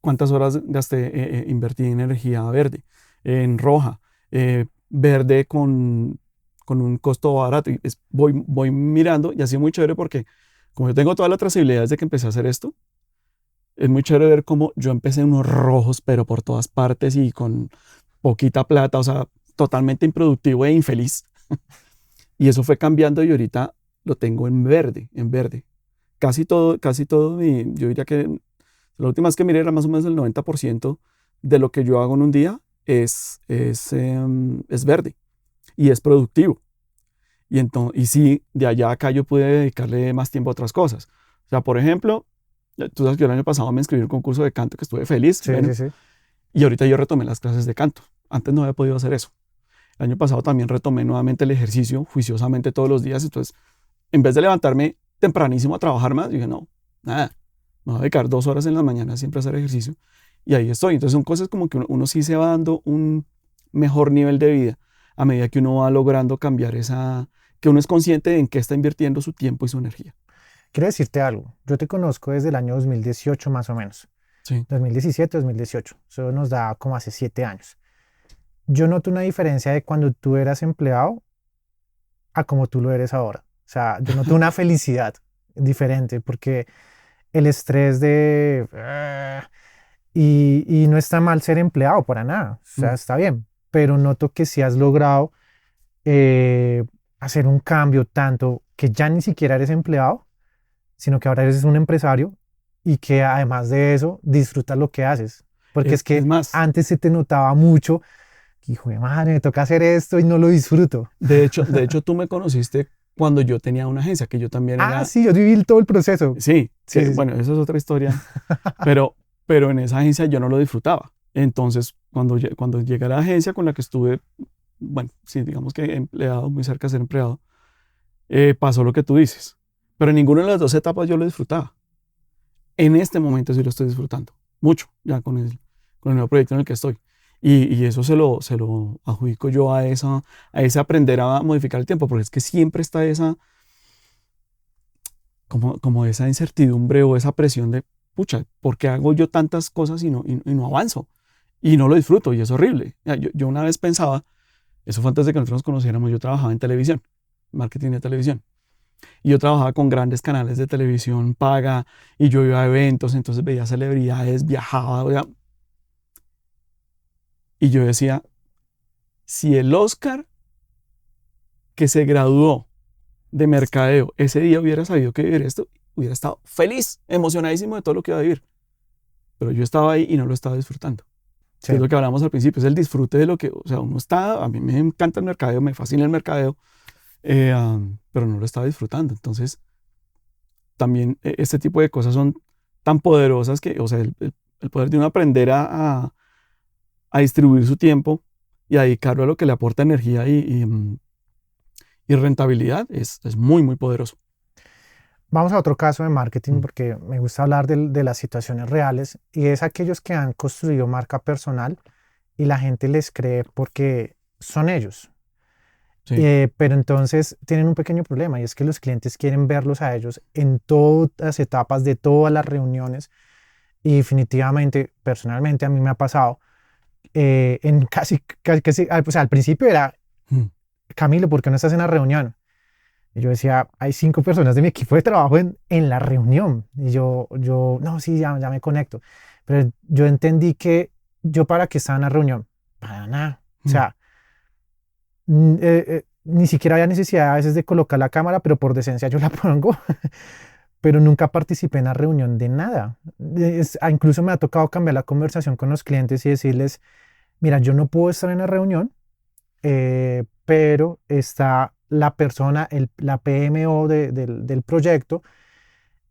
¿cuántas horas gasté, invertí en energía verde, en roja, verde con un costo barato? Y voy mirando y ha sido muy chévere porque como yo tengo toda la trazabilidad desde que empecé a hacer esto, es muy chévere ver cómo yo empecé unos rojos, pero por todas partes y con poquita plata, o sea, totalmente improductivo e infeliz. Y eso fue cambiando y ahorita lo tengo en verde, en verde. Casi todo, yo diría que la última vez que miré era más o menos el 90% de lo que yo hago en un día es verde y es productivo. Y sí, de allá a acá yo pude dedicarle más tiempo a otras cosas. O sea, por ejemplo, tú sabes que el año pasado me inscribí en un concurso de canto que estuve feliz, Sí, bueno, sí, sí. y ahorita yo retomé las clases de canto. Antes no había podido hacer eso. El año pasado también retomé nuevamente el ejercicio juiciosamente todos los días. Entonces, en vez de levantarme tempranísimo a trabajar más, dije, no, nada, me voy a dedicar 2 horas en la mañana siempre a hacer ejercicio. Y ahí estoy. Entonces, son cosas como que uno sí se va dando un mejor nivel de vida a medida que uno va logrando cambiar que uno es consciente de en qué está invirtiendo su tiempo y su energía. Quiero decirte algo. Yo te conozco desde el año 2018 más o menos. Sí. 2017, 2018. Eso nos da como hace 7 años. Yo noto una diferencia de cuando tú eras empleado a como tú lo eres ahora. O sea, yo noto una felicidad diferente porque el estrés y no está mal ser empleado para nada. O sea, Mm. está bien. Pero noto que si has logrado eh, hacer un cambio tanto que ya ni siquiera eres empleado, sino que ahora eres un empresario y que además de eso disfrutas lo que haces. Porque es Es que más, antes se te notaba mucho, hijo de madre, me toca hacer esto y no lo disfruto. de hecho, tú me conociste cuando yo tenía una agencia, que yo también Ah, era, sí, yo viví todo el proceso. sí, Sí, que sí, sí. bueno, eso es otra historia, pero, pero en esa agencia yo no lo disfrutaba. Entonces, cuando llegué a la agencia con la que estuve, bueno, sí, digamos que empleado, muy cerca de ser empleado, pasó lo que tú dices. Pero en ninguna de las dos etapas yo lo disfrutaba. En este momento sí lo estoy disfrutando, mucho, ya con el nuevo proyecto en el que estoy. Y eso se lo adjudico yo a ese aprender a modificar el tiempo, porque es que siempre está como esa incertidumbre o esa presión de, pucha, ¿por qué hago yo tantas cosas y no avanzo? Y no lo disfruto y es horrible. Ya, yo una vez pensaba, eso fue antes de que nosotros nos conociéramos, yo trabajaba en televisión, marketing de televisión. Y yo trabajaba con grandes canales de televisión paga y yo iba a eventos, entonces veía celebridades, viajaba, o sea, y yo decía, si el Oscar que se graduó de mercadeo ese día hubiera sabido que vivir esto, hubiera estado feliz, emocionadísimo de todo lo que iba a vivir. Pero yo estaba ahí y no lo estaba disfrutando. Sí. Es lo que hablamos al principio, es el disfrute de lo que, o sea, uno está, a mí me encanta el mercadeo, me fascina el mercadeo, pero no lo estaba disfrutando. Entonces, también este tipo de cosas son tan poderosas que, o sea, el poder de uno aprender a distribuir su tiempo y a dedicarlo a lo que le aporta energía y rentabilidad es muy, muy poderoso. Vamos a otro caso de marketing Mm. porque me gusta hablar de las situaciones reales y es aquellos que han construido marca personal y la gente les cree porque son ellos. Sí. Pero entonces tienen un pequeño problema y es que los clientes quieren verlos a ellos en todas las etapas de todas las reuniones y definitivamente, personalmente a mí me ha pasado en casi o sea, al principio era, Mm. Camilo, ¿por qué no estás en la reunión? Y yo decía, hay 5 personas de mi equipo de trabajo en la reunión. Y no, sí, ya me conecto. Pero yo entendí que yo para qué estaba en la reunión, para nada. O Mm. sea, ni siquiera había necesidad a veces de colocar la cámara, pero por decencia yo la pongo. Pero nunca participé en la reunión de nada. Incluso me ha tocado cambiar la conversación con los clientes y decirles, mira, yo no puedo estar en la reunión, pero está la persona, la PMO del proyecto,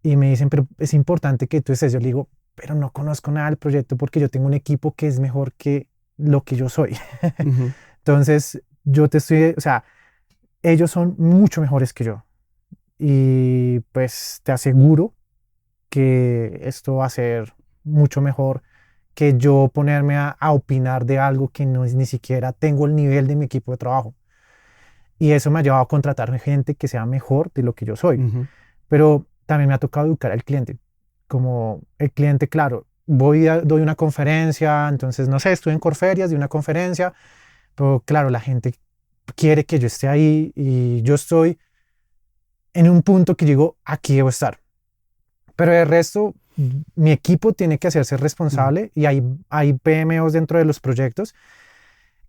y me dicen, pero es importante que tú estés. Yo le digo, pero no conozco nada del proyecto porque yo tengo un equipo que es mejor que lo que yo soy. Ujú. Entonces, o sea, ellos son mucho mejores que yo. Y pues te aseguro que esto va a ser mucho mejor que yo ponerme a opinar de algo que no es ni siquiera tengo el nivel de mi equipo de trabajo. Y eso me ha llevado a contratar gente que sea mejor de lo que yo soy. Ujú. Pero también me ha tocado educar al cliente. Como el cliente, claro, doy una conferencia, entonces no sé, estuve en Corferias, de una conferencia, pero claro, la gente quiere que yo esté ahí y yo estoy en un punto que digo, aquí debo estar. Pero el resto, mi equipo tiene que hacerse Mm. responsable y hay PMOs dentro de los proyectos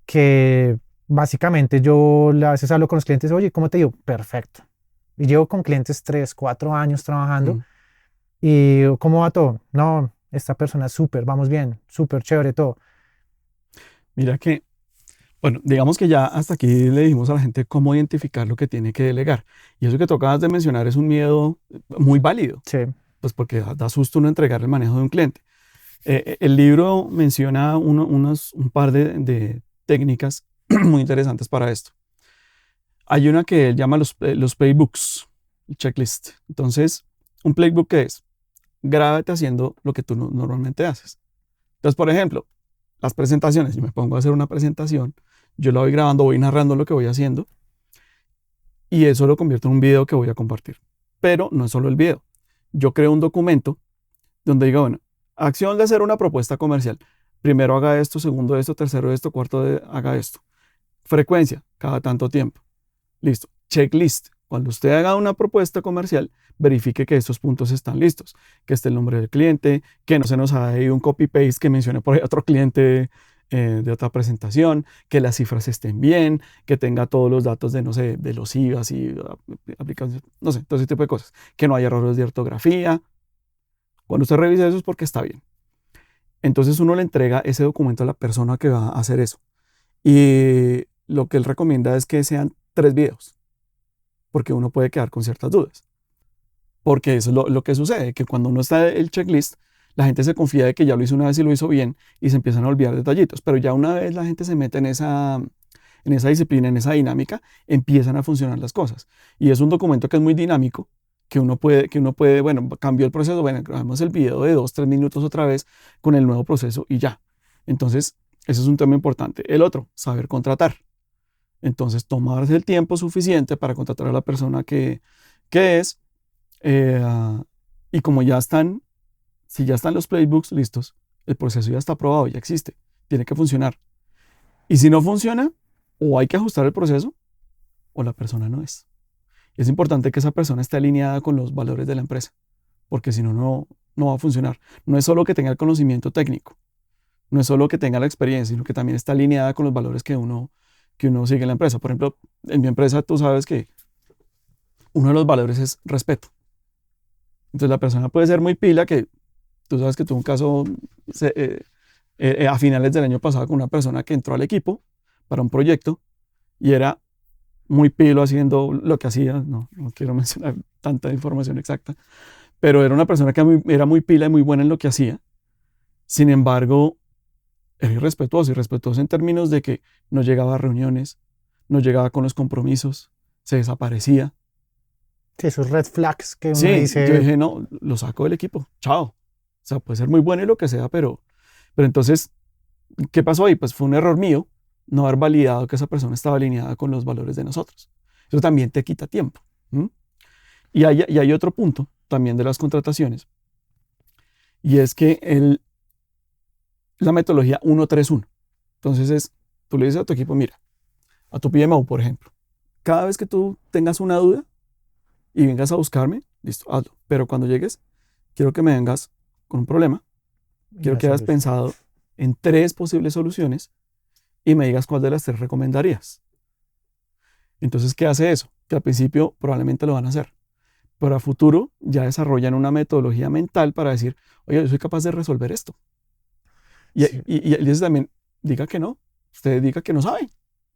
que básicamente yo a veces hablo con los clientes, oye, ¿cómo te digo? Perfecto. Y llevo con clientes 3, 4 años trabajando Mm. y ¿cómo va todo? No, esta persona es súper, vamos bien, súper chévere todo. Mira que, bueno, digamos que ya hasta aquí le dijimos a la gente cómo identificar lo que tiene que delegar. Y eso que tú acabas de mencionar es un miedo muy válido, Sí, pues porque da susto uno entregar el manejo de un cliente. El libro menciona un par de técnicas muy interesantes para esto. Hay una que él llama los playbooks, el checklist. Entonces, un playbook, ¿qué es? Grábate haciendo lo que tú normalmente haces. Entonces, por ejemplo, las presentaciones, yo me pongo a hacer una presentación, yo la voy grabando, voy narrando lo que voy haciendo y eso lo convierto en un video que voy a compartir. Pero no es solo el video. Yo creo un documento donde diga, bueno, acción de hacer una propuesta comercial. Primero haga esto, segundo esto, tercero esto, haga esto. Frecuencia, cada tanto tiempo. Listo. Checklist. Cuando usted haga una propuesta comercial, verifique que estos puntos están listos, que esté el nombre del cliente, que no se nos haya ido un copy-paste que mencione por ahí otro cliente de otra presentación, que las cifras estén bien, que tenga todos los datos de, no sé, de los IVAs y aplicaciones, no sé, todo ese tipo de cosas, que no haya errores de ortografía. Cuando usted revise eso es porque está bien. Entonces uno le entrega ese documento a la persona que va a hacer eso. Y lo que él recomienda es que sean 3 videos, porque uno puede quedar con ciertas dudas. Porque eso es lo que sucede, que cuando uno está en el checklist, la gente se confía de que ya lo hizo una vez y lo hizo bien y se empiezan a olvidar detallitos. Pero ya una vez la gente se mete en esa disciplina, en esa dinámica, empiezan a funcionar las cosas. Y es un documento que es muy dinámico, que uno puede, bueno, cambió el proceso, bueno, grabamos el video de 2, 3 minutos otra vez con el nuevo proceso y ya. Entonces, ese es un tema importante. El otro, saber contratar. Entonces, tomarse el tiempo suficiente para contratar a la persona que es. eh, y como si ya están los playbooks listos, el proceso ya está aprobado, ya existe, tiene que funcionar. Y si no funciona, o hay que ajustar el proceso, o la persona no es. Es importante que esa persona esté alineada con los valores de la empresa, porque si no, no va a funcionar. No es solo que tenga el conocimiento técnico, no es solo que tenga la experiencia, sino que también está alineada con los valores que uno sigue en la empresa. Por ejemplo, en mi empresa tú sabes que uno de los valores es respeto. Entonces la persona puede ser muy pila, que tú sabes que tuve un caso a finales del año pasado con una persona que entró al equipo para un proyecto y era muy pilo haciendo lo que hacía, no quiero mencionar tanta información exacta, pero era una persona que era muy pila y muy buena en lo que hacía. Sin embargo, era irrespetuoso en términos de que no llegaba a reuniones, no llegaba con los compromisos, se desaparecía. Sí, esos red flags que uno Sí, dice. yo dije, no, lo saco del equipo, chao. O sea, puede ser muy bueno y lo que sea, pero entonces, ¿qué pasó ahí? Pues fue un error mío no haber validado que esa persona estaba alineada con los valores de nosotros. Eso también te quita tiempo. ¿Mm? Y hay otro punto también de las contrataciones, y es que la metodología 1-3-1. Entonces tú le dices a tu equipo, mira, a tu PMO, por ejemplo, cada vez que tú tengas una duda y vengas a buscarme, listo, hazlo. Pero cuando llegues, quiero que me vengas con un problema, quiero que hayas pensado en 3 posibles soluciones y me digas cuál de las 3 recomendarías. Entonces, ¿qué hace eso? Que al principio probablemente lo van a hacer, pero a futuro ya desarrollan una metodología mental para decir, oye, yo soy capaz de resolver esto. Y, Sí. y él dice también, diga que no, usted diga que no sabe,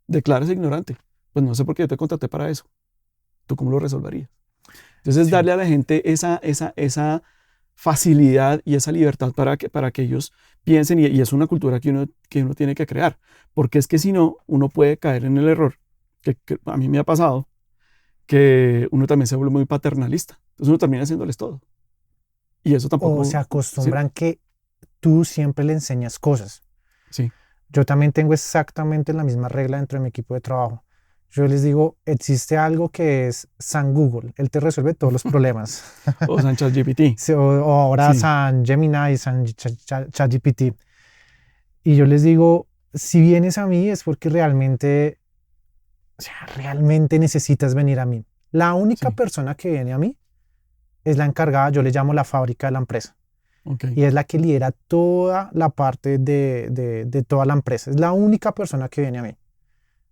declárese ignorante. Pues no sé por qué yo te contraté para eso. ¿Tú cómo lo resolverías? Entonces, Sí. darle a la gente esa facilidad y esa libertad para que ellos piensen, y es una cultura que uno tiene que crear, porque es que si no, uno puede caer en el error, que a mí me ha pasado, que uno también se vuelve muy paternalista. Entonces uno termina haciéndoles todo. Y eso tampoco... O se acostumbran que tú siempre le enseñas cosas. Sí. Yo también tengo exactamente la misma regla dentro de mi equipo de trabajo. Yo les digo, existe algo que es San Google. Él te resuelve todos los problemas. O San ChatGPT. Sí, o ahora Sí. San Gemini, San ChatGPT. Y yo les digo, si vienes a mí es porque realmente, o sea, realmente necesitas venir a mí. La única Sí. persona que viene a mí es la encargada, yo le llamo la fábrica de la empresa. Okay. Y es la que lidera toda la parte de toda la empresa. Es la única persona que viene a mí.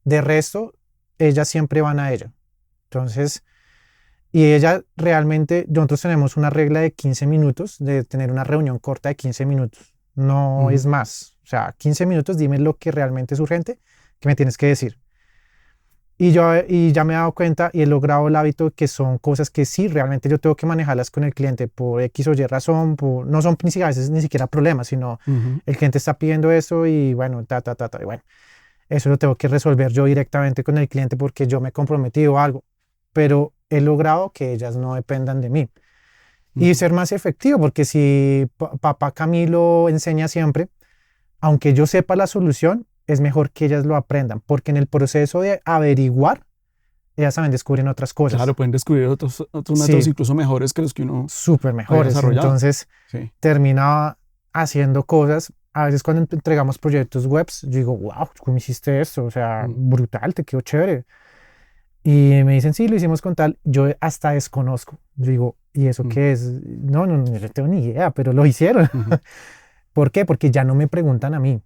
De resto, ellas siempre van a ella. Entonces, y ella realmente, nosotros tenemos una regla de 15 minutos, de tener una reunión corta de 15 minutos. No es más. O sea, 15 minutos, dime lo que realmente es urgente, que me tienes que decir. Y ya me he dado cuenta y he logrado el hábito que son cosas que sí, realmente yo tengo que manejarlas con el cliente por X o Y razón, no son a veces ni siquiera problemas, sino el cliente está pidiendo eso y bueno, y bueno, eso lo tengo que resolver yo directamente con el cliente porque yo me he comprometido a algo, pero he logrado que ellas no dependan de mí. Y ser más efectivo, porque si papá Camilo enseña siempre, aunque yo sepa la solución, es mejor que ellas lo aprendan, porque en el proceso de averiguar, ellas también descubren otras cosas. Claro, pueden descubrir otros métodos incluso mejores que los que uno súper mejores. Entonces, termina haciendo cosas. A veces cuando entregamos proyectos webs, yo digo, wow, ¿cómo hiciste esto? O sea, brutal, te quedó chévere. Y me dicen, sí, lo hicimos con tal. Yo hasta desconozco. Yo digo, ¿y eso qué es? No, yo no tengo ni idea, pero lo hicieron. ¿Por qué? Porque ya no me preguntan a mí.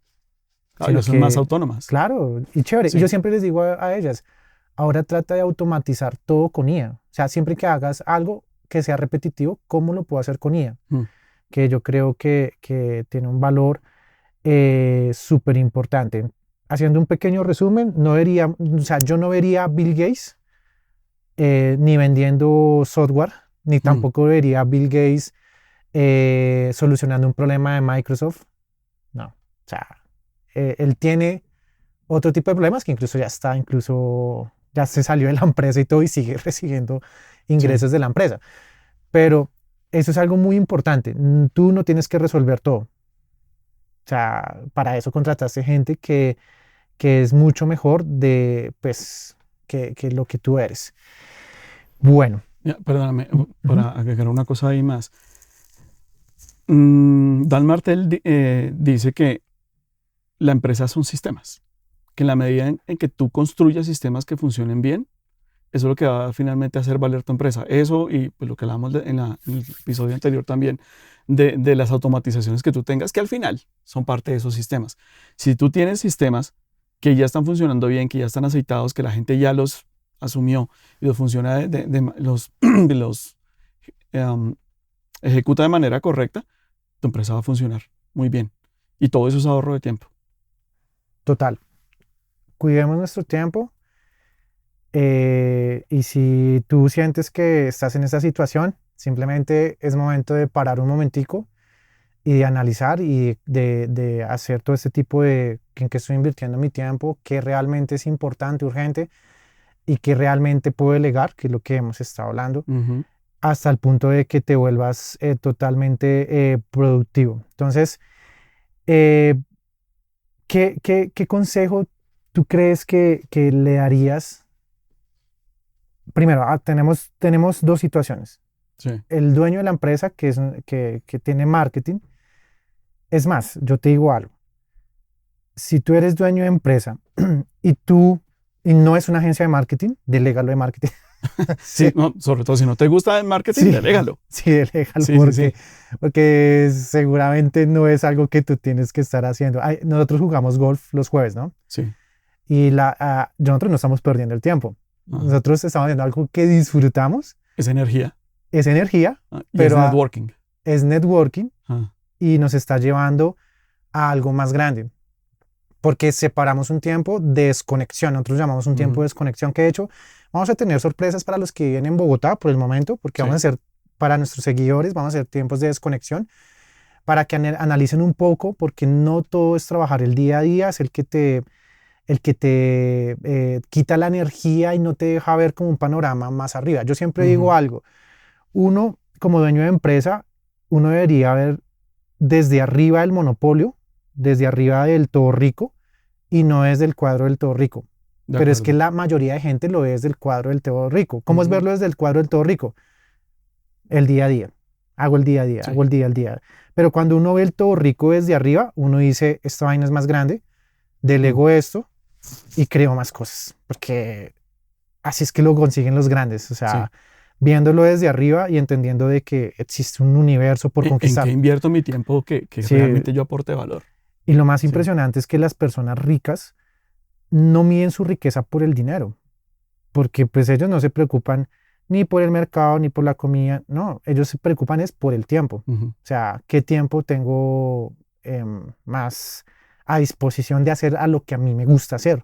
Claro, son más autónomas. Claro, y chévere. Sí. Y yo siempre les digo a ellas, ahora trata de automatizar todo con IA. O sea, siempre que hagas algo que sea repetitivo, ¿cómo lo puedo hacer con IA? Que yo creo que tiene un valor súper importante. Haciendo un pequeño resumen, yo no vería a Bill Gates ni vendiendo software, ni tampoco vería a Bill Gates solucionando un problema de Microsoft. No, o sea, él tiene otro tipo de problemas que incluso ya se salió de la empresa y todo y sigue recibiendo ingresos de la empresa. Pero eso es algo muy importante. Tú no tienes que resolver todo. O sea, para eso contrataste gente que es mucho mejor que lo que tú eres. Bueno. Perdóname, para agregar una cosa ahí más. Dan Martel dice que la empresa son sistemas, que en la medida en que tú construyas sistemas que funcionen bien, eso es lo que va finalmente a hacer valer tu empresa. Eso y pues lo que hablábamos en el episodio anterior también, de las automatizaciones que tú tengas, que al final son parte de esos sistemas. Si tú tienes sistemas que ya están funcionando bien, que ya están aceitados, que la gente ya los asumió y los funciona los, los ejecuta de manera correcta, tu empresa va a funcionar muy bien. Y todo eso es ahorro de tiempo. Total. Cuidemos nuestro tiempo. Y si tú sientes que estás en esta situación, simplemente es momento de parar un momentico y de analizar y de hacer todo este tipo de en qué estoy invirtiendo mi tiempo, qué realmente es importante, urgente y qué realmente puedo delegar, que es lo que hemos estado hablando, Uh-huh. hasta el punto de que te vuelvas totalmente productivo. Entonces, eh, ¿qué consejo tú crees que le darías? Primero, tenemos dos situaciones. Sí. El dueño de la empresa que tiene marketing. Es más, yo te digo algo. Si tú eres dueño de empresa y no es una agencia de marketing, delégalo de marketing. Sí, no, sobre todo si no te gusta el marketing, Sí, delégalo. sí, delégalo Sí, sí, sí. porque seguramente no es algo que tú tienes que estar haciendo. Nosotros jugamos golf los jueves, ¿no? Sí. Y nosotros no estamos perdiendo el tiempo. Ajá. Nosotros estamos haciendo algo que disfrutamos, Es energía. es energía, Y pero es networking. es networking Ah. y nos está llevando a algo más grande. Porque separamos un tiempo de desconexión, nosotros llamamos un tiempo de desconexión, que de hecho vamos a tener sorpresas para los que viven en Bogotá por el momento, porque vamos a hacer, para nuestros seguidores, vamos a hacer tiempos de desconexión, para que analicen un poco, porque no todo es trabajar el día a día, es el que te quita la energía y no te deja ver como un panorama más arriba. Yo siempre digo algo, uno como dueño de empresa, uno debería ver desde arriba del monopolio, desde arriba del todo rico y no desde el cuadro del todo rico. Pero es que la mayoría de gente lo ve desde el cuadro del todo rico. ¿Cómo es verlo desde el cuadro del todo rico? El día a día. Hago el día a día, hago el día al día. Pero cuando uno ve el todo rico desde arriba, uno dice, esta vaina es más grande, delego esto y creo más cosas. Porque así es que lo consiguen los grandes. O sea, viéndolo desde arriba y entendiendo de que existe un universo por conquistar. ¿En qué invierto mi tiempo que realmente yo aporte valor? Y lo más impresionante es que las personas ricas no miden su riqueza por el dinero, porque pues ellos no se preocupan ni por el mercado ni por la comida, no, ellos se preocupan es por el tiempo. O sea, qué tiempo tengo más a disposición de hacer a lo que a mí me gusta hacer.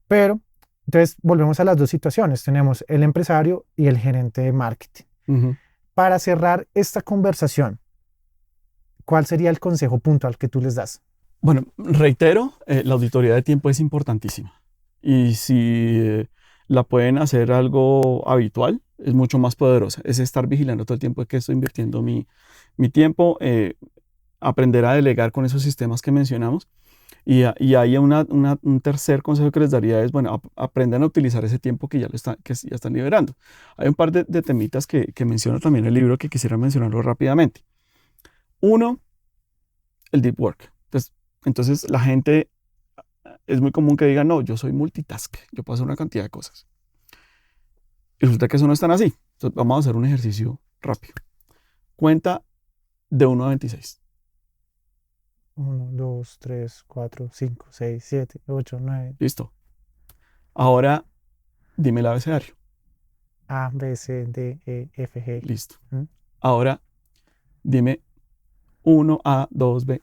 Pero, entonces, volvemos a las dos situaciones. Tenemos el empresario y el gerente de marketing. Para cerrar esta conversación, ¿cuál sería el consejo puntual que tú les das? Bueno, reitero, la auditoría de tiempo es importantísima. Y si la pueden hacer algo habitual, es mucho más poderosa. Es estar vigilando todo el tiempo que estoy invirtiendo mi tiempo, aprender a delegar con esos sistemas que mencionamos. Y hay un tercer consejo que les daría es, bueno, aprendan a utilizar ese tiempo que ya están liberando. Hay un par de temitas que menciona también el libro que quisiera mencionarlo rápidamente. Uno, el deep work. Entonces la gente, es muy común que diga, no, yo soy multitask, yo puedo hacer una cantidad de cosas. Y resulta que eso no es tan así. Entonces vamos a hacer un ejercicio rápido. Cuenta de 1 a 26. 1, 2, 3, 4, 5, 6, 7, 8, 9. Listo. Ahora dime el abecedario. A, B, C, D, E, F, G. Listo. Ahora dime 1A, 2B.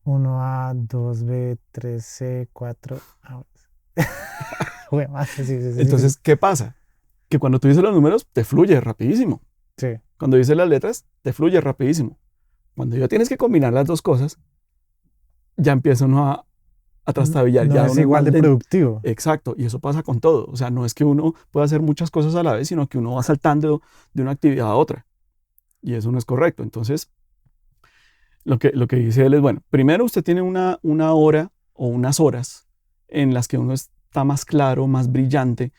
1A, 2B, 3C, 4A. Entonces, ¿qué pasa? Que cuando tú dices los números, te fluye rapidísimo. Sí. Cuando dices las letras, te fluye rapidísimo. Cuando ya tienes que combinar las dos cosas, ya empieza uno a trastabillar. No ya es igual de productivo. Exacto, y eso pasa con todo. O sea, no es que uno pueda hacer muchas cosas a la vez, sino que uno va saltando de una actividad a otra. Y eso no es correcto. Entonces, lo que dice él es, bueno, primero usted tiene una hora o unas horas en las que uno está más claro, más brillante.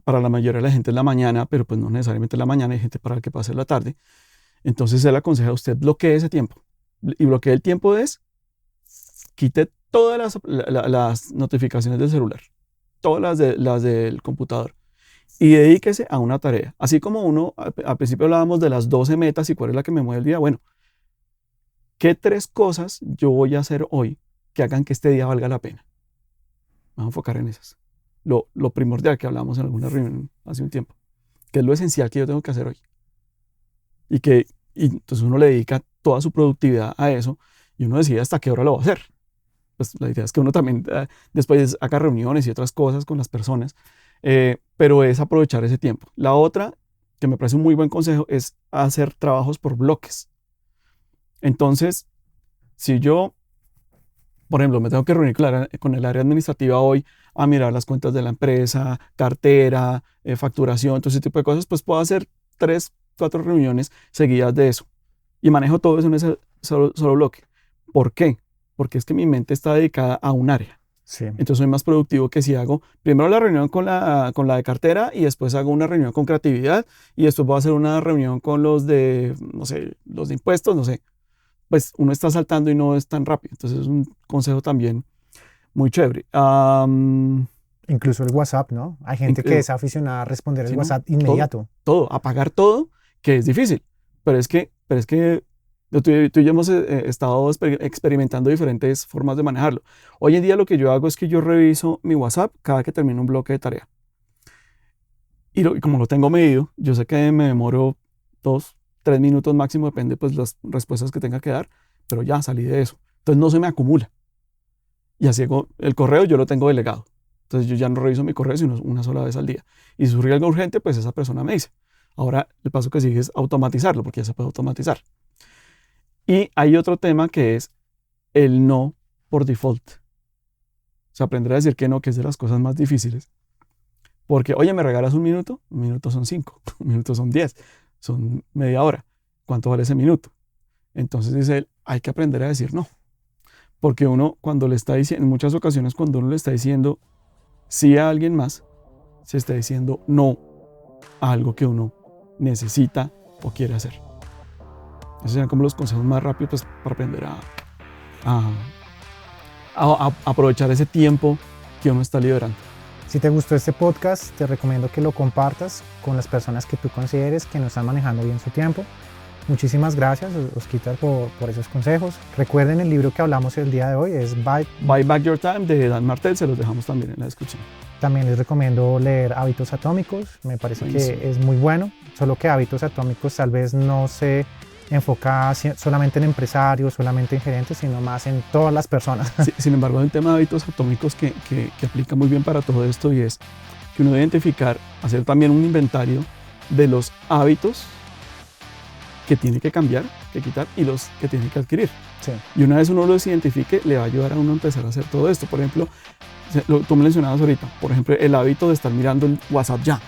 Para la mayoría de la gente es la mañana, pero pues no necesariamente la mañana, hay gente para la que pasa la tarde. Entonces él aconseja a usted bloquee ese tiempo. Y bloquee el tiempo quite todas las notificaciones del celular, todas las del computador, y dedíquese a una tarea. Así como al principio hablábamos de las 12 metas y cuál es la que me mueve el día. Bueno, ¿qué 3 cosas yo voy a hacer hoy que hagan que este día valga la pena? Vamos a enfocar en esas. lo primordial que hablábamos en alguna reunión hace un tiempo, que es lo esencial que yo tengo que hacer hoy. Y entonces uno le dedica toda su productividad a eso y uno decide hasta qué hora lo va a hacer. Pues la idea es que uno también después haga reuniones y otras cosas con las personas, pero es aprovechar ese tiempo. La otra, que me parece un muy buen consejo, es hacer trabajos por bloques. Entonces, si yo, por ejemplo, me tengo que reunir con el área administrativa hoy a mirar las cuentas de la empresa, cartera, facturación, todo ese tipo de cosas, pues puedo hacer 3, 4 reuniones seguidas de eso. Y manejo todo eso en ese solo bloque. ¿Por qué? Porque es que mi mente está dedicada a un área. Sí. Entonces soy más productivo que si hago primero la reunión con la de cartera y después hago una reunión con creatividad y después voy a hacer una reunión con los de, no sé, los de impuestos, no sé. Pues uno está saltando y no es tan rápido. Entonces es un consejo también muy chévere. Incluso el WhatsApp, ¿no? Hay gente que es aficionada a responder el WhatsApp inmediato. Todo, apagar todo, que es difícil. Pero es que tú y yo hemos estado experimentando diferentes formas de manejarlo. Hoy en día lo que yo hago es que yo reviso mi WhatsApp cada que termino un bloque de tarea. Y como lo tengo medido, yo sé que me demoro 2, 3 minutos máximo, depende pues las respuestas que tenga que dar, pero ya salí de eso. Entonces no se me acumula. Y así el correo yo lo tengo delegado. Entonces yo ya no reviso mi correo sino una sola vez al día. Y si surge algo urgente, pues esa persona me dice. Ahora el paso que sigue es automatizarlo, porque ya se puede automatizar. Y hay otro tema que es el no por default. O sea, aprender a decir que no, que es de las cosas más difíciles. Porque, oye, ¿me regalas un minuto? Un minuto son 5, un minuto son 10, son media hora. ¿Cuánto vale ese minuto? Entonces dice él, hay que aprender a decir no. Porque uno, cuando le está diciendo, en muchas ocasiones, cuando uno le está diciendo sí a alguien más, se está diciendo no a algo que uno necesita o quiere hacer. Esos serían como los consejos más rápidos pues, para aprender a aprovechar ese tiempo que uno está liberando. Si te gustó este podcast, te recomiendo que lo compartas con las personas que tú consideres que no están manejando bien su tiempo. Muchísimas gracias, Osquitar, por esos consejos. Recuerden, el libro que hablamos el día de hoy es Buy Back Your Time de Dan Martell, se los dejamos también en la descripción. También les recomiendo leer Hábitos Atómicos, me parece que es muy bueno, solo que Hábitos Atómicos tal vez no se enfoca solamente en empresarios, solamente en gerentes, sino más en todas las personas. Sí, sin embargo, hay un tema de hábitos atómicos que aplica muy bien para todo esto y es que uno debe identificar, hacer también un inventario de los hábitos que tiene que cambiar, que quitar y los que tiene que adquirir. Sí. Y una vez uno los identifique, le va a ayudar a uno a empezar a hacer todo esto. Por ejemplo, tú me mencionabas ahorita, por ejemplo, el hábito de estar mirando el WhatsApp ya.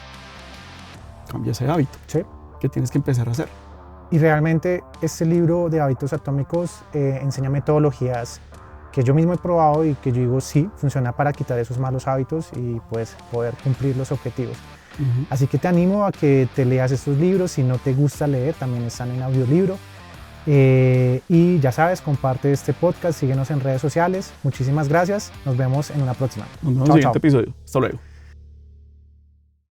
Cambia ese hábito. Sí. Que tienes que empezar a hacer. Y realmente este libro de Hábitos Atómicos enseña metodologías que yo mismo he probado y que yo digo sí, funciona para quitar esos malos hábitos y pues poder cumplir los objetivos. Así que te animo a que te leas estos libros. Si no te gusta leer, también están en audiolibro. Y ya sabes, comparte este podcast, síguenos en redes sociales. Muchísimas gracias. Nos vemos en una próxima. Nos vemos en el siguiente episodio. Hasta luego.